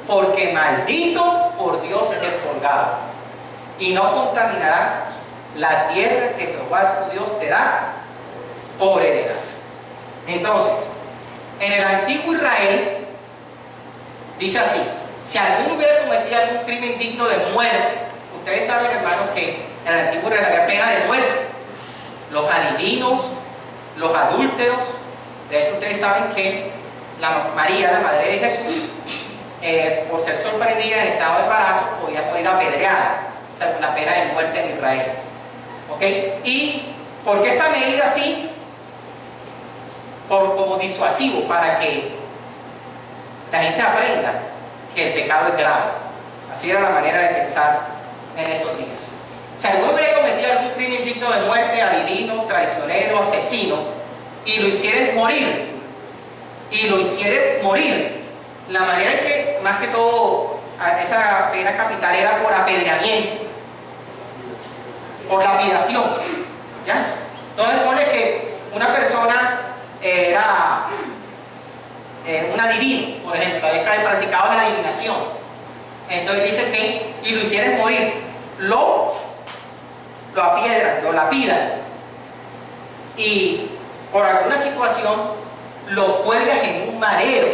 porque maldito por Dios es el colgado, y no contaminarás la tierra que Jehová tu Dios te da por heredad. Entonces, en el antiguo Israel dice así: si alguno hubiera cometido algún crimen digno de muerte, ustedes saben, hermanos, que en el antiguo Israel había pena de muerte. Los adivinos, los adúlteros. De hecho, ustedes saben que María, la madre de Jesús, por ser sorprendida en estado de embarazo, podía morir apedreada. Esa es la pena de muerte en Israel. ¿Ok? ¿Y por qué esa medida así? Como disuasivo, para que la gente aprenda que el pecado es grave. Así era la manera de pensar en esos días. Si alguno hubiera cometido algún crimen digno de muerte, adivino, traicionero, asesino, y lo hicieres morir, la manera en que, más que todo, esa pena capital era por apedreamiento, por lapidación, ¿ya? Entonces pone que una persona era un adivino, por ejemplo, había practicado la adivinación. Entonces dice que, y lo hicieres morir, lo apiedran, lo lapidan, y por alguna situación lo cuelgas en un madero.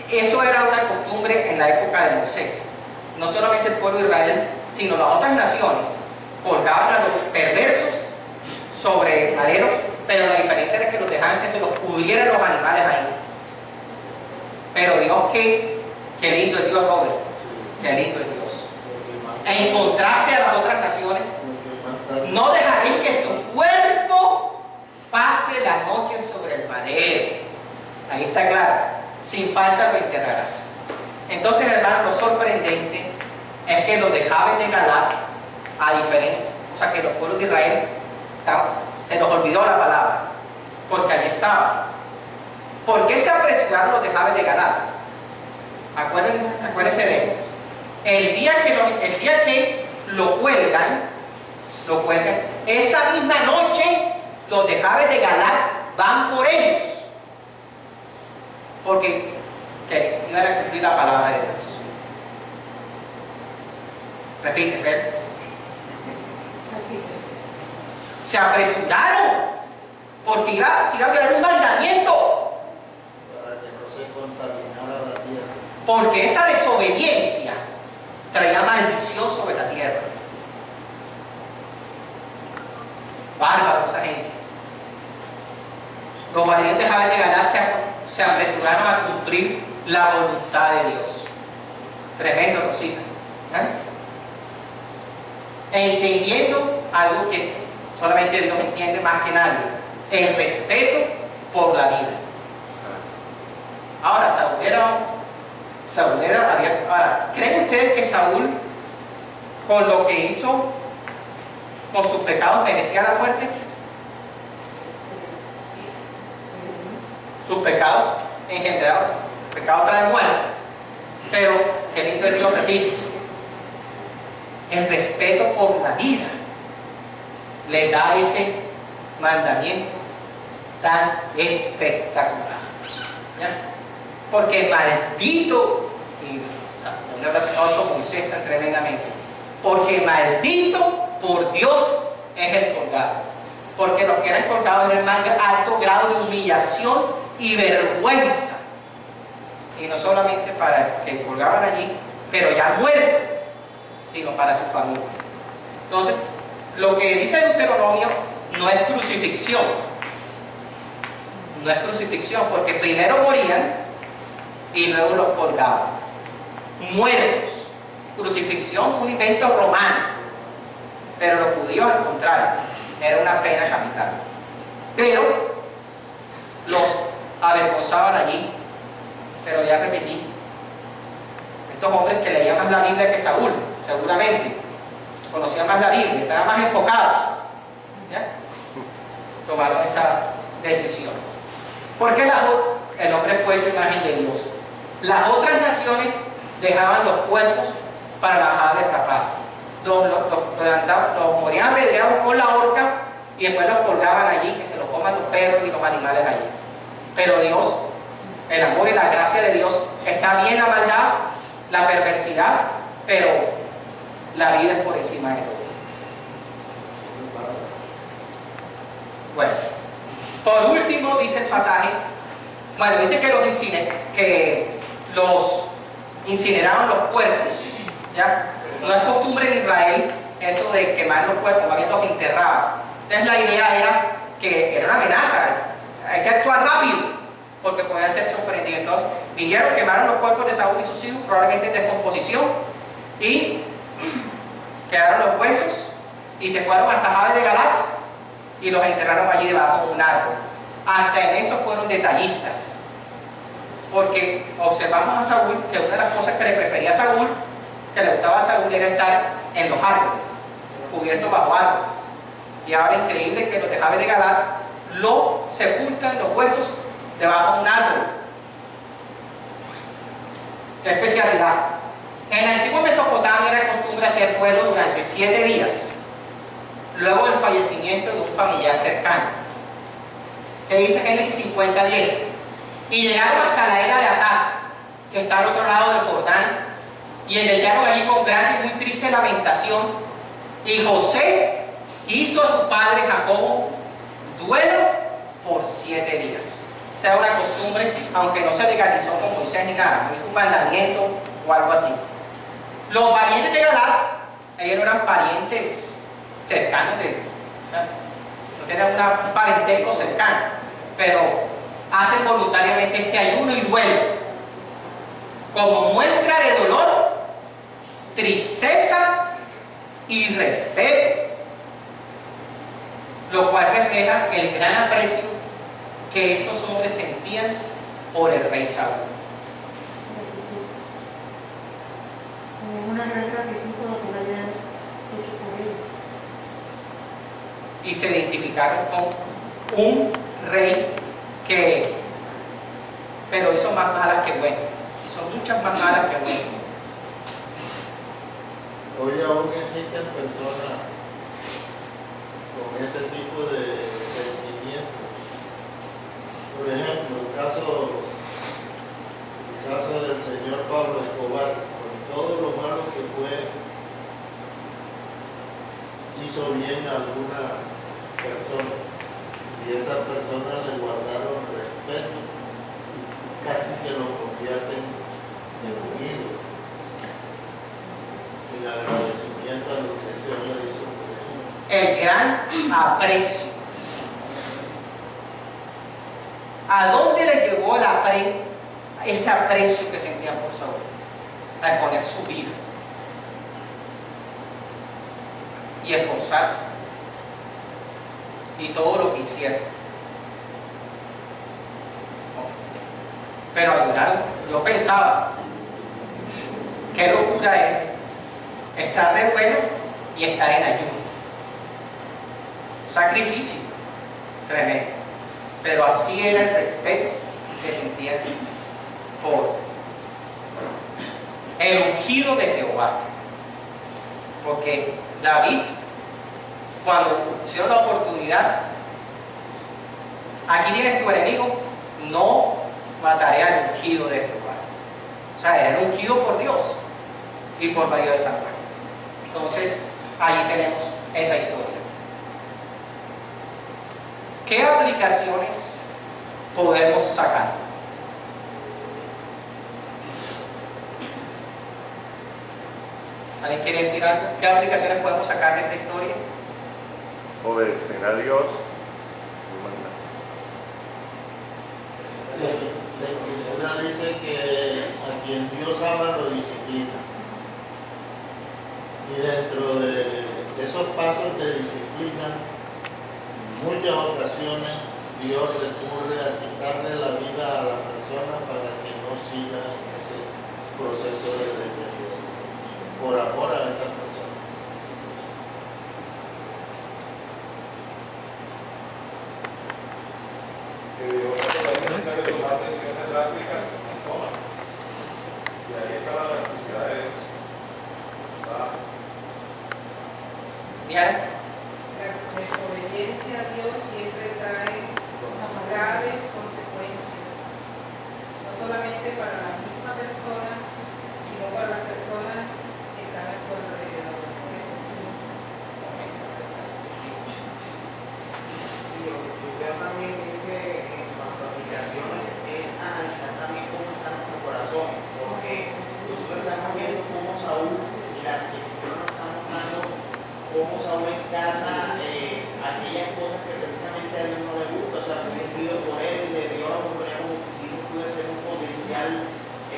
Eso era una costumbre en la época de Moisés. No solamente el pueblo de Israel, sino las otras naciones colgaban a los perversos sobre maderos, pero la diferencia era que los dejaban que se los pudieran los animales ahí. Pero Dios, qué lindo es Dios, Robert, qué lindo es Dios. En contraste a las otras naciones, no dejaréis que su cuerpo pase la noche sobre el madero. Ahí está claro, sin falta lo enterrarás. Entonces, hermanos, lo sorprendente es que los de Jabes de Galat, a diferencia, o sea, que los pueblos de Israel, se nos olvidó la palabra, porque allí estaban. ¿Por qué se apresuraron los de Jabes de Galat? Acuérdense de esto. El día que lo cuelgan, esa misma noche los de Jabes de Galat van por ellos, porque iban a cumplir la palabra de Dios. Repite, Fer. Se apresuraron porque iba a haber un mandamiento, para que no se contaminara la tierra. porque esa desobediencia traía maldición sobre la tierra. Bárbaro esa gente. Los valientes Jabes de Galat se apresuraron a cumplir la voluntad de Dios. Tremendo, cosita. Entendiendo algo que solamente Dios entiende más que nadie: el respeto por la vida. Ahora, ahora, ¿creen ustedes que Saúl, con lo que hizo, con sus pecados, merecía la muerte? Sus pecados engendraron, pecado trae muerte. Pero, qué lindo es Dios, repite, el respeto por la vida le da ese mandamiento tan espectacular. ¿Ya? Porque maldito, y le ha presentado a Moisés tan tremendamente, porque maldito por Dios es el colgado. Porque los que eran colgados eran el más alto grado de humillación y vergüenza. Y no solamente para el que colgaban allí, pero ya muerto, sino para su familia. Entonces, lo que dice Deuteronomio no es crucifixión. No es crucifixión, porque primero morían y luego los colgaban. Muertos. Crucifixión fue un invento romano. Pero los judíos, al contrario, era una pena capital. Pero los avergonzaban allí. Pero ya repetí, estos hombres que leían más la Biblia que Saúl, seguramente conocían más la Biblia, estaban más enfocados, ¿ya? Tomaron esa decisión. Porque el hombre fue la imagen de Dios. Las otras naciones dejaban los cuerpos para las aves rapaces. Los morían apedreados con la horca y después los colgaban allí, que se los coman los perros y los animales allí. Pero Dios, el amor y la gracia de Dios, está bien la maldad, la perversidad, pero la vida es por encima de todo. Bueno, por último dice el pasaje, bueno, dice que los incineraron los cuerpos, ¿ya? No es costumbre en Israel eso de quemar los cuerpos, más bien los enterraban. Entonces la idea era que era una amenaza, hay que actuar rápido, porque podían ser sorprendidos. Entonces vinieron, quemaron los cuerpos de Saúl y sus hijos, probablemente en descomposición, y quedaron los huesos, y se fueron hasta Jabes de Galat, y los enterraron allí debajo de un árbol. Hasta en eso fueron detallistas, porque observamos a Saúl que una de las cosas que le prefería a Saúl que le gustaba a Saúl era estar en los árboles, cubierto bajo árboles. Y ahora increíble que los de Jabes de Galaad lo sepultan los huesos debajo de un árbol. ¡Qué especialidad! En la antigua Mesopotamia era costumbre hacer duelo durante 7 días, luego del fallecimiento de un familiar cercano. Que dice Génesis 50:10. Y llegaron hasta la era de Atat, que está al otro lado del Jordán, y endecharon allí con grande y muy triste lamentación. Y José hizo a su padre Jacobo duelo por 7 días. O sea, una costumbre, aunque no se legalizó con Moisés ni nada, no hizo un mandamiento o algo así. Los parientes de Galaad, ellos no eran parientes cercanos o sea, no tenían un parentesco cercano, pero hacen voluntariamente este ayuno y duelo como muestra de dolor, tristeza y respeto, lo cual refleja el gran aprecio que estos hombres sentían por el rey Saúl. Como una gran gratitud por lo que habían hecho por ellos. Y se identificaron con un rey que, pero hizo más malas que buenas, hizo muchas más malas que buenas. Hoy aún existen personas con ese tipo de sentimientos. Por ejemplo, el caso del señor Pablo Escobar, con todo lo malo que fue, hizo bien a alguna persona y esa persona le guardaron respeto y casi que lo convierten en un ídolo, en agradecimiento a lo que ese hombre hizo por ellos. El gran aprecio. ¿A dónde le llevó ese aprecio que sentían por Saúl? A exponer su vida y esforzarse y todo lo que hicieron. Pero ayunaron. Yo pensaba, qué locura es estar de duelo y estar en ayuno. Sacrificio tremendo. Pero así era el respeto que sentían por el ungido de Jehová. Porque David, cuando pusieron la oportunidad, aquí tienes tu enemigo, no mataré al ungido de Jehová. O sea, era el ungido por Dios y por medio de Samuel. Entonces, allí tenemos esa historia. ¿Qué aplicaciones podemos sacar? ¿Alguien quiere decir algo? ¿Qué aplicaciones podemos sacar de esta historia? Obedecer a Dios. La Escritura dice que a quien Dios ama lo disciplina. Y dentro de esos pasos de disciplina, en muchas ocasiones Dios recurre a quitarle la vida a la persona para que no siga en ese proceso de rebelión, por amor a esa persona. Que Dios es necesario tomar decisiones drásticas, toma. Y ahí está la necesidad de Dios. Diana. La desobediencia a Dios siempre trae graves consecuencias, no solamente para la misma persona, sino para las personas que están a su alrededor. Y lo que usted también dice en cuanto a aplicaciones es analizar también cómo está nuestro corazón, porque nosotros estamos viendo cómo Saúl y la Escritura nos está mostrando cómo Saúl encarna aquellas cosas que precisamente a Dios no le gusta, o sea, fue elegido por él y le dio la oportunidad, como dices tú, de ser un potencial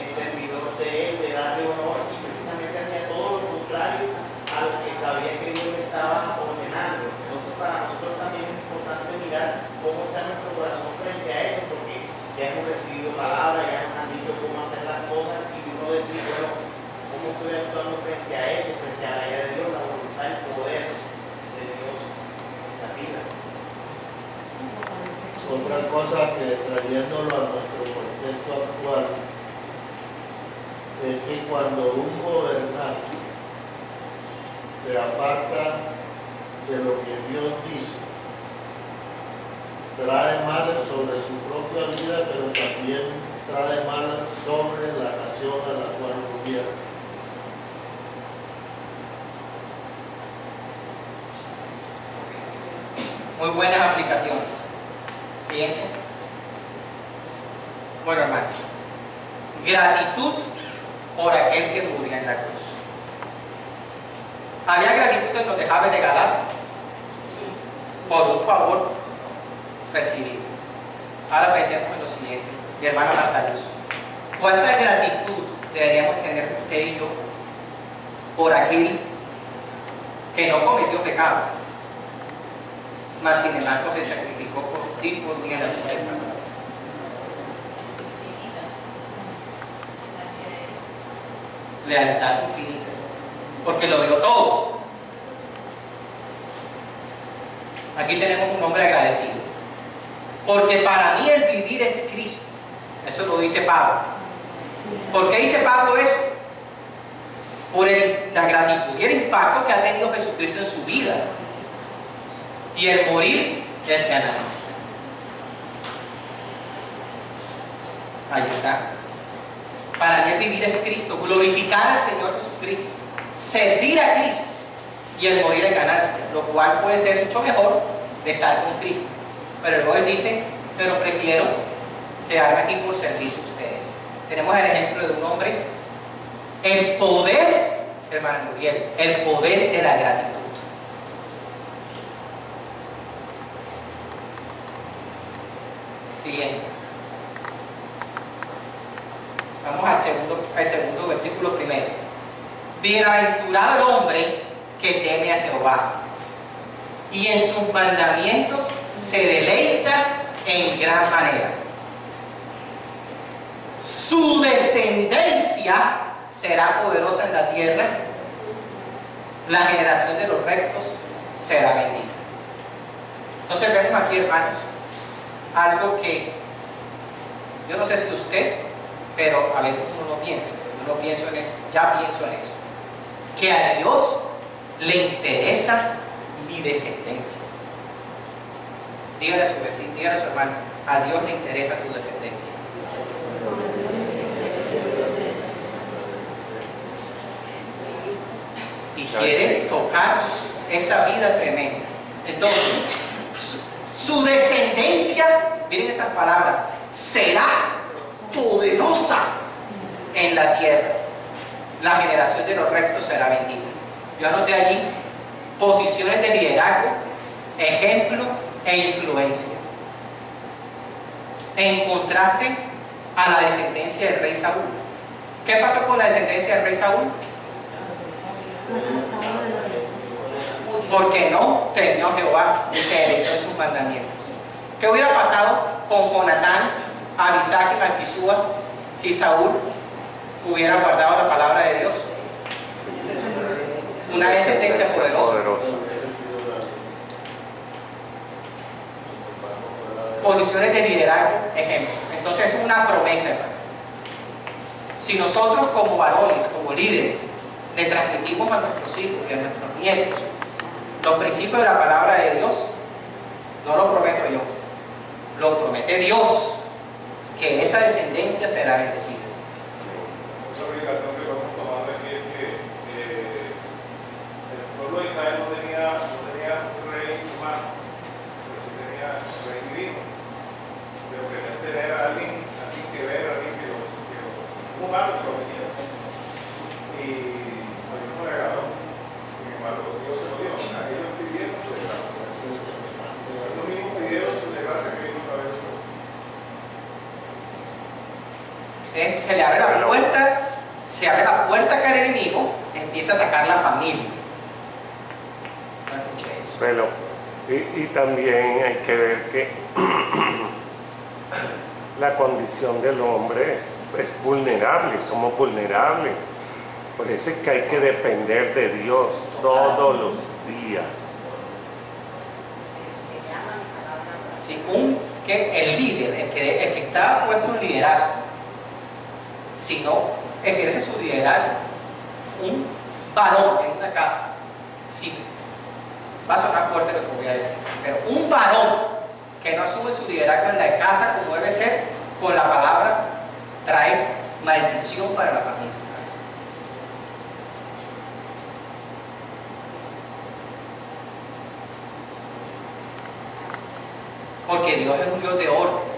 servidor de él, de darle honor, y precisamente hacía todo lo contrario a lo que sabía que Dios le estaba ordenando. Entonces, para nosotros también es importante mirar cómo está nuestro corazón frente a eso, porque ya hemos recibido palabras, ya nos han dicho cómo hacer las cosas, y uno decir, bueno, ¿cómo estoy actuando frente Otra cosa que trayéndolo a nuestro contexto actual es que cuando un gobernante se aparta de lo que Dios dice, trae mal sobre su propia vida, pero también trae mal sobre la nación a la cual gobierna. Muy buenas aplicaciones. Siguiente. Bueno, hermanos. Gratitud por aquel que murió en la cruz. ¿Había gratitud en los de Jabes de Galat? Por un favor recibido. Ahora pensemos en lo siguiente. Mi hermana Marta Luz. ¿Cuánta gratitud deberíamos tener usted y yo por aquel que no cometió pecado, mas sin embargo se sacrificó por ti y por mí en la cruz del Calvario? Lealtad infinita, porque lo dio todo. Aquí tenemos un hombre agradecido, porque para mí el vivir es Cristo. Eso lo dice Pablo. ¿Por qué dice Pablo eso? Por la gratitud y el impacto que ha tenido Jesucristo en su vida. Y el morir es ganancia. Ahí está. Para mí el vivir es Cristo, glorificar al Señor Jesucristo, servir a Cristo, y el morir es ganancia, lo cual puede ser mucho mejor de estar con Cristo. Pero luego él dice, pero prefiero quedarme aquí por servicio a ustedes. Tenemos el ejemplo de un hombre, el poder, hermano Muriel, el poder de la gratitud. Siguiente. Vamos al segundo versículo primero. Bienaventurado el hombre que teme a Jehová y en sus mandamientos se deleita en gran manera. Su descendencia será poderosa en la tierra, la generación de los rectos será bendita. Entonces vemos aquí, hermanos, algo que yo no sé si usted, pero a veces uno no piensa, yo no pienso en eso, ya pienso en eso, que a Dios le interesa mi descendencia. Dígale a su vecino, dígale a su hermano, a Dios le interesa tu descendencia. Y quiere tocar esa vida tremenda. Entonces, su descendencia, miren esas palabras, será poderosa en la tierra. La generación de los rectos será bendita. Yo anoté allí posiciones de liderazgo, ejemplo e influencia. En contraste a la descendencia del rey Saúl. ¿Qué pasó con la descendencia del rey Saúl? Porque no temió a Jehová y se deleitó en sus mandamientos. ¿Qué hubiera pasado con Jonatán, Abisac y Malquisúa si Saúl hubiera guardado la palabra de Dios? Una descendencia poderosa. Posiciones de liderazgo, ejemplo. Entonces es una promesa, hermano. Si nosotros como varones, como líderes, le transmitimos a nuestros hijos y a nuestros nietos los principios de la palabra de Dios, no lo prometo yo, lo promete Dios, que esa descendencia será bendecida. Otra obligación que vamos tomando aquí es que el pueblo de Israel no tenía un rey humano, pero sí tenía un rey divino. Pero querían tener a alguien que ver, a alguien que los humanos que lo venían. Y a Dios no le agradó. Sin embargo, Dios se lo dio. Ellos pidieron su desgracia. Ellos mismos pidieron su desgracia que ellos no habían visto. Se le abre la puerta, se abre la puerta que el enemigo empieza a atacar la familia. No escuché eso. Pero, y también hay que ver que la condición del hombre es vulnerable, somos vulnerables. Por eso es que hay que depender de Dios todos los días. Sí, que el líder, el que está puesto en liderazgo, si no ejerce su liderazgo, un varón en una casa, si va a sonar fuerte lo que voy a decir, pero un varón que no asume su liderazgo en la casa como debe ser, con la palabra, trae maldición para la familia. Porque Dios es un Dios de orden.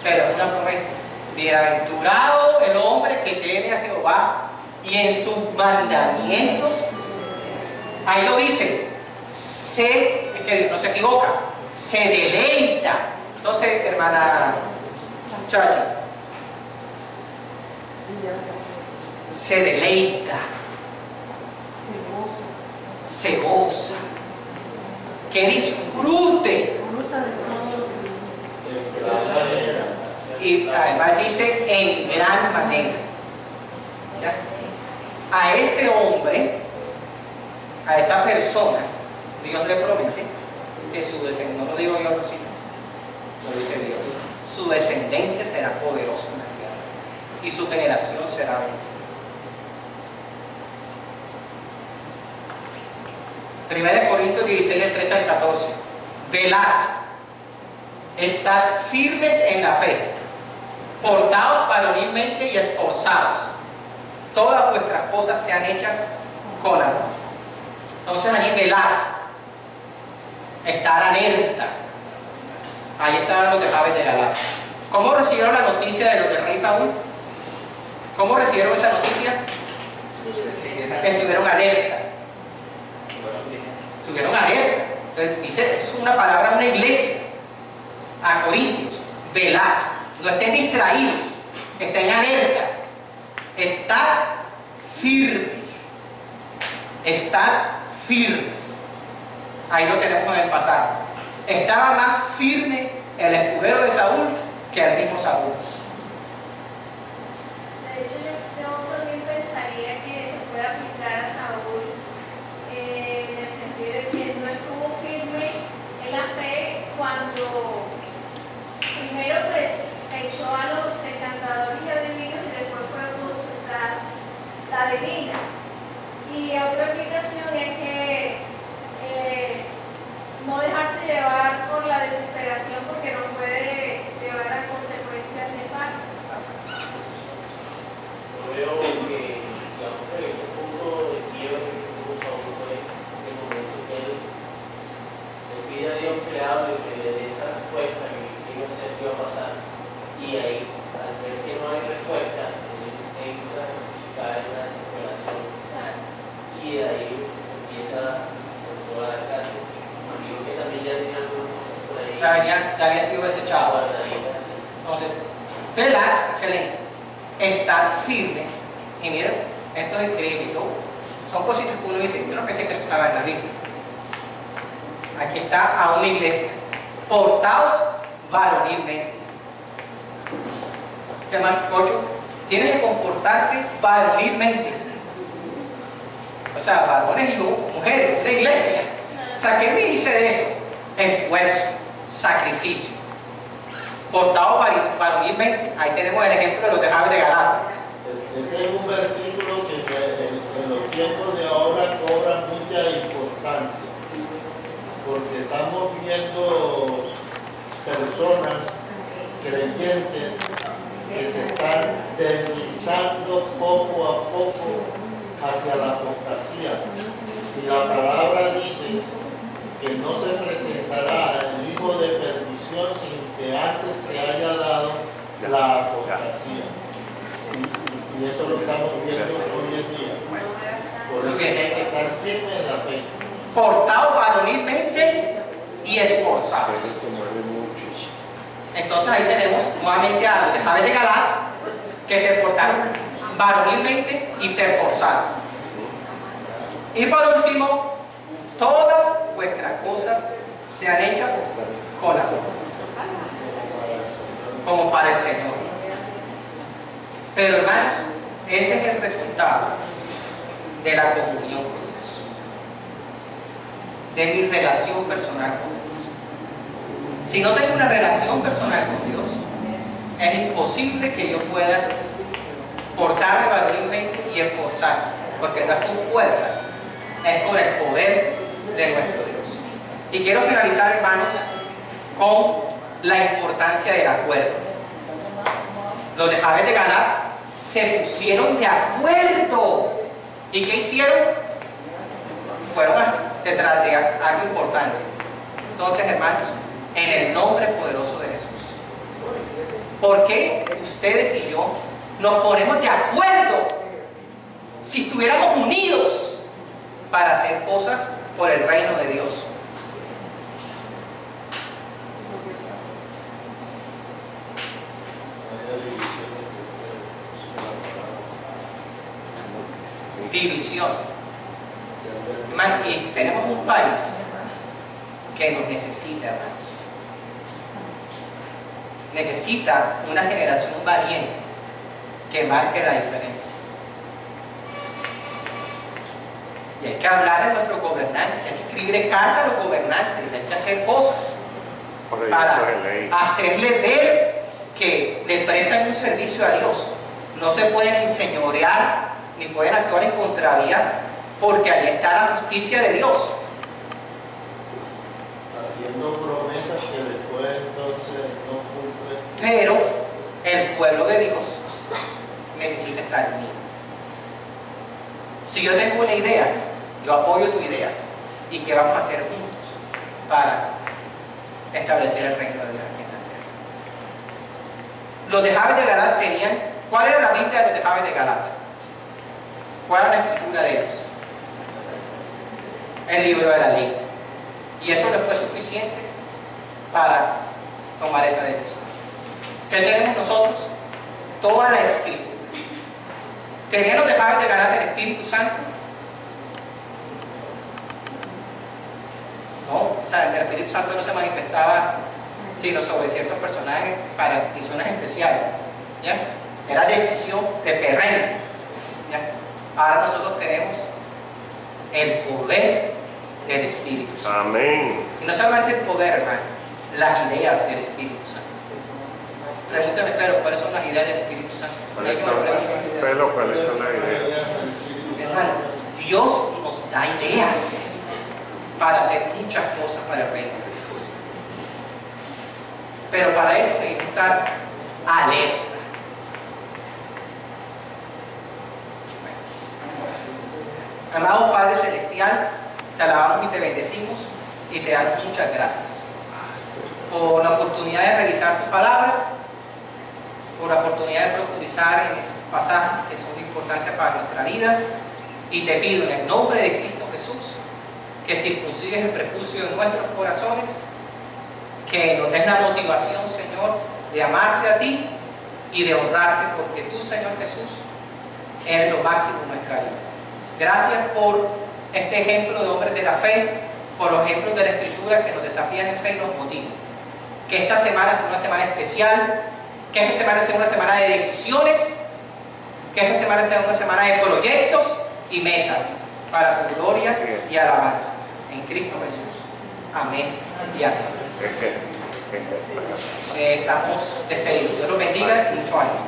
Pero es una promesa. Bienaventurado el hombre que teme a Jehová y en sus mandamientos, ahí lo dice, que no se equivoca, se deleita. Entonces, hermana Chachi, se deleita, se goza, que disfrute. Y además dice en gran manera. ¿Ya? A ese hombre, a esa persona, Dios le promete que su descendencia, no lo digo yo, Rosita, lo dice Dios, su descendencia será poderosa en la tierra y su generación será bendita. 1 Corintios 16, del 13 al 14. Velad, estad firmes en la fe, portaos varonilmente y esforzados. Todas vuestras cosas sean hechas con amor. Entonces allí velad, estar alerta. Ahí estaban los de Jabes de Galaad. ¿Cómo recibieron la noticia de los del rey Saúl? ¿Cómo recibieron esa noticia? Estuvieron alerta. Estuvieron alerta. Entonces dice, eso es una palabra, una iglesia. A Corintios, velad, no estén distraídos, estén alerta, estad firmes, estad firmes. Ahí lo tenemos en el pasado. Estaba más firme el escudero de Saúl que el mismo Saúl. De hecho, yo también pensaría que se puede aplicar a Saúl en el sentido de que no estuvo firme en la fe cuando primero pues echó a los encantadores y adivinos y después fue a consultar la divina. Y otra aplicación es que no dejarse llevar por la desesperación porque no puede llevar a consecuencias nefastas. Yo veo que, digamos, que ese punto de quiebre que tuvo Saúl fue el momento que él le pide a Dios que le hable, que le dé esa respuesta, que iba a ser, que iba a pasar. Y ahí, al ver que no hay respuesta, él entra y cae en la desesperación. Y de ahí empieza por toda la casa. Digo que también ya tenía algunas cosas por ahí. Ya había sido desechado. Guardaditas. Entonces, velad, excelente, estar firmes. Y miren, esto es increíble. Son cositas que uno dice, yo no pensé que esto estaba en la Biblia. Aquí está a una iglesia. Portaos varonilmente. ¿Qué más, Cocho? Tienes que comportarte varonilmente. O sea, varones y mujeres, de iglesia. O sea, ¿qué me dice de eso? Esfuerzo, sacrificio. Portaos varonilmente. Ahí tenemos el ejemplo de los de Jabes de Galaad. Este es un versículo que en los tiempos de ahora cobra mucha importancia, porque estamos viendo personas creyentes que se están deslizando poco a poco hacia la apostasía. Y la palabra dice que no se presentará el hijo de perdición sin que antes se haya dado la apostasía. Y eso lo estamos viendo hoy en día. Por eso hay que estar firme en la fe. Portaos varonilmente y esforzados. Entonces ahí tenemos nuevamente a los de Jabes de Galaad que se portaron varonilmente y se esforzaron. Y por último, todas vuestras cosas sean hechas con amor, como para el Señor. Pero hermanos, ese es el resultado de la comunión con Dios. de mi relación personal con Dios. Si no tengo una relación personal con Dios, es imposible que yo pueda portarme varonilmente y esforzarse, porque no es con fuerza, es con el poder de nuestro Dios. Y quiero finalizar, hermanos, con la importancia del acuerdo. Los de Jabes de Galaad se pusieron de acuerdo. ¿Y qué hicieron? Fueron detrás de algo importante. Entonces, hermanos, en el nombre poderoso de Jesús, ¿por qué ustedes y yo nos ponemos de acuerdo si estuviéramos unidos para hacer cosas por el reino de Dios? Divisiones. Y tenemos un país que nos necesita, hermanos. Necesita una generación valiente que marque la diferencia. Y hay que hablar de nuestros gobernantes, hay que escribir cartas a los gobernantes, hay que hacer cosas para hacerle ver que le prestan un servicio a Dios. No se pueden enseñorear ni pueden actuar en contravía, porque allí está la justicia de Dios. Haciendo promesas que después entonces no cumplen. Pero el pueblo de Dios necesita estar unido. Si yo tengo una idea, yo apoyo tu idea. ¿Y qué vamos a hacer juntos para establecer el reino de Dios aquí en la tierra? Los de Jabes de Galaad tenían... ¿Cuál era la Biblia de los de Jabes de Galaad? ¿Cuál era la escritura de ellos? El libro de la ley. Y eso les fue suficiente para tomar esa decisión. ¿Qué tenemos nosotros? Toda la escritura. ¿Tenían los de Jabes de Galaad el Espíritu Santo? No, o sea, el Espíritu Santo no se manifestaba sino sobre ciertos personajes para misiones especiales. ¿Ya? Era decisión de perrente. ¿Ya? Ahora nosotros tenemos el poder del Espíritu Santo. Amén. Y no solamente el poder, hermano, las ideas del Espíritu Santo. Pregúntame, Fero, ¿cuáles son las ideas del Espíritu Santo? ¿Cuáles son las ideas? Hermano, Dios nos da ideas para hacer muchas cosas para el reino de Dios. Pero para eso necesitamos estar alerta. Amado Padre Celestial, te alabamos y te bendecimos y te damos muchas gracias por la oportunidad de revisar tu palabra, por la oportunidad de profundizar en estos pasajes que son de importancia para nuestra vida, y te pido en el nombre de Cristo Jesús que circuncides el prepucio de nuestros corazones, que nos des la motivación, Señor, de amarte a ti y de honrarte, porque tú, Señor Jesús, eres lo máximo en nuestra vida. Gracias por este ejemplo de hombres de la fe, por los ejemplos de la Escritura que nos desafían en fe y nos motivan. Que esta semana sea una semana especial, que esta semana sea una semana de decisiones, que esta semana sea una semana de proyectos y metas para tu gloria y alabanza. En Cristo Jesús. Amén y amén. Estamos despedidos. Dios los bendiga y mucho ánimo.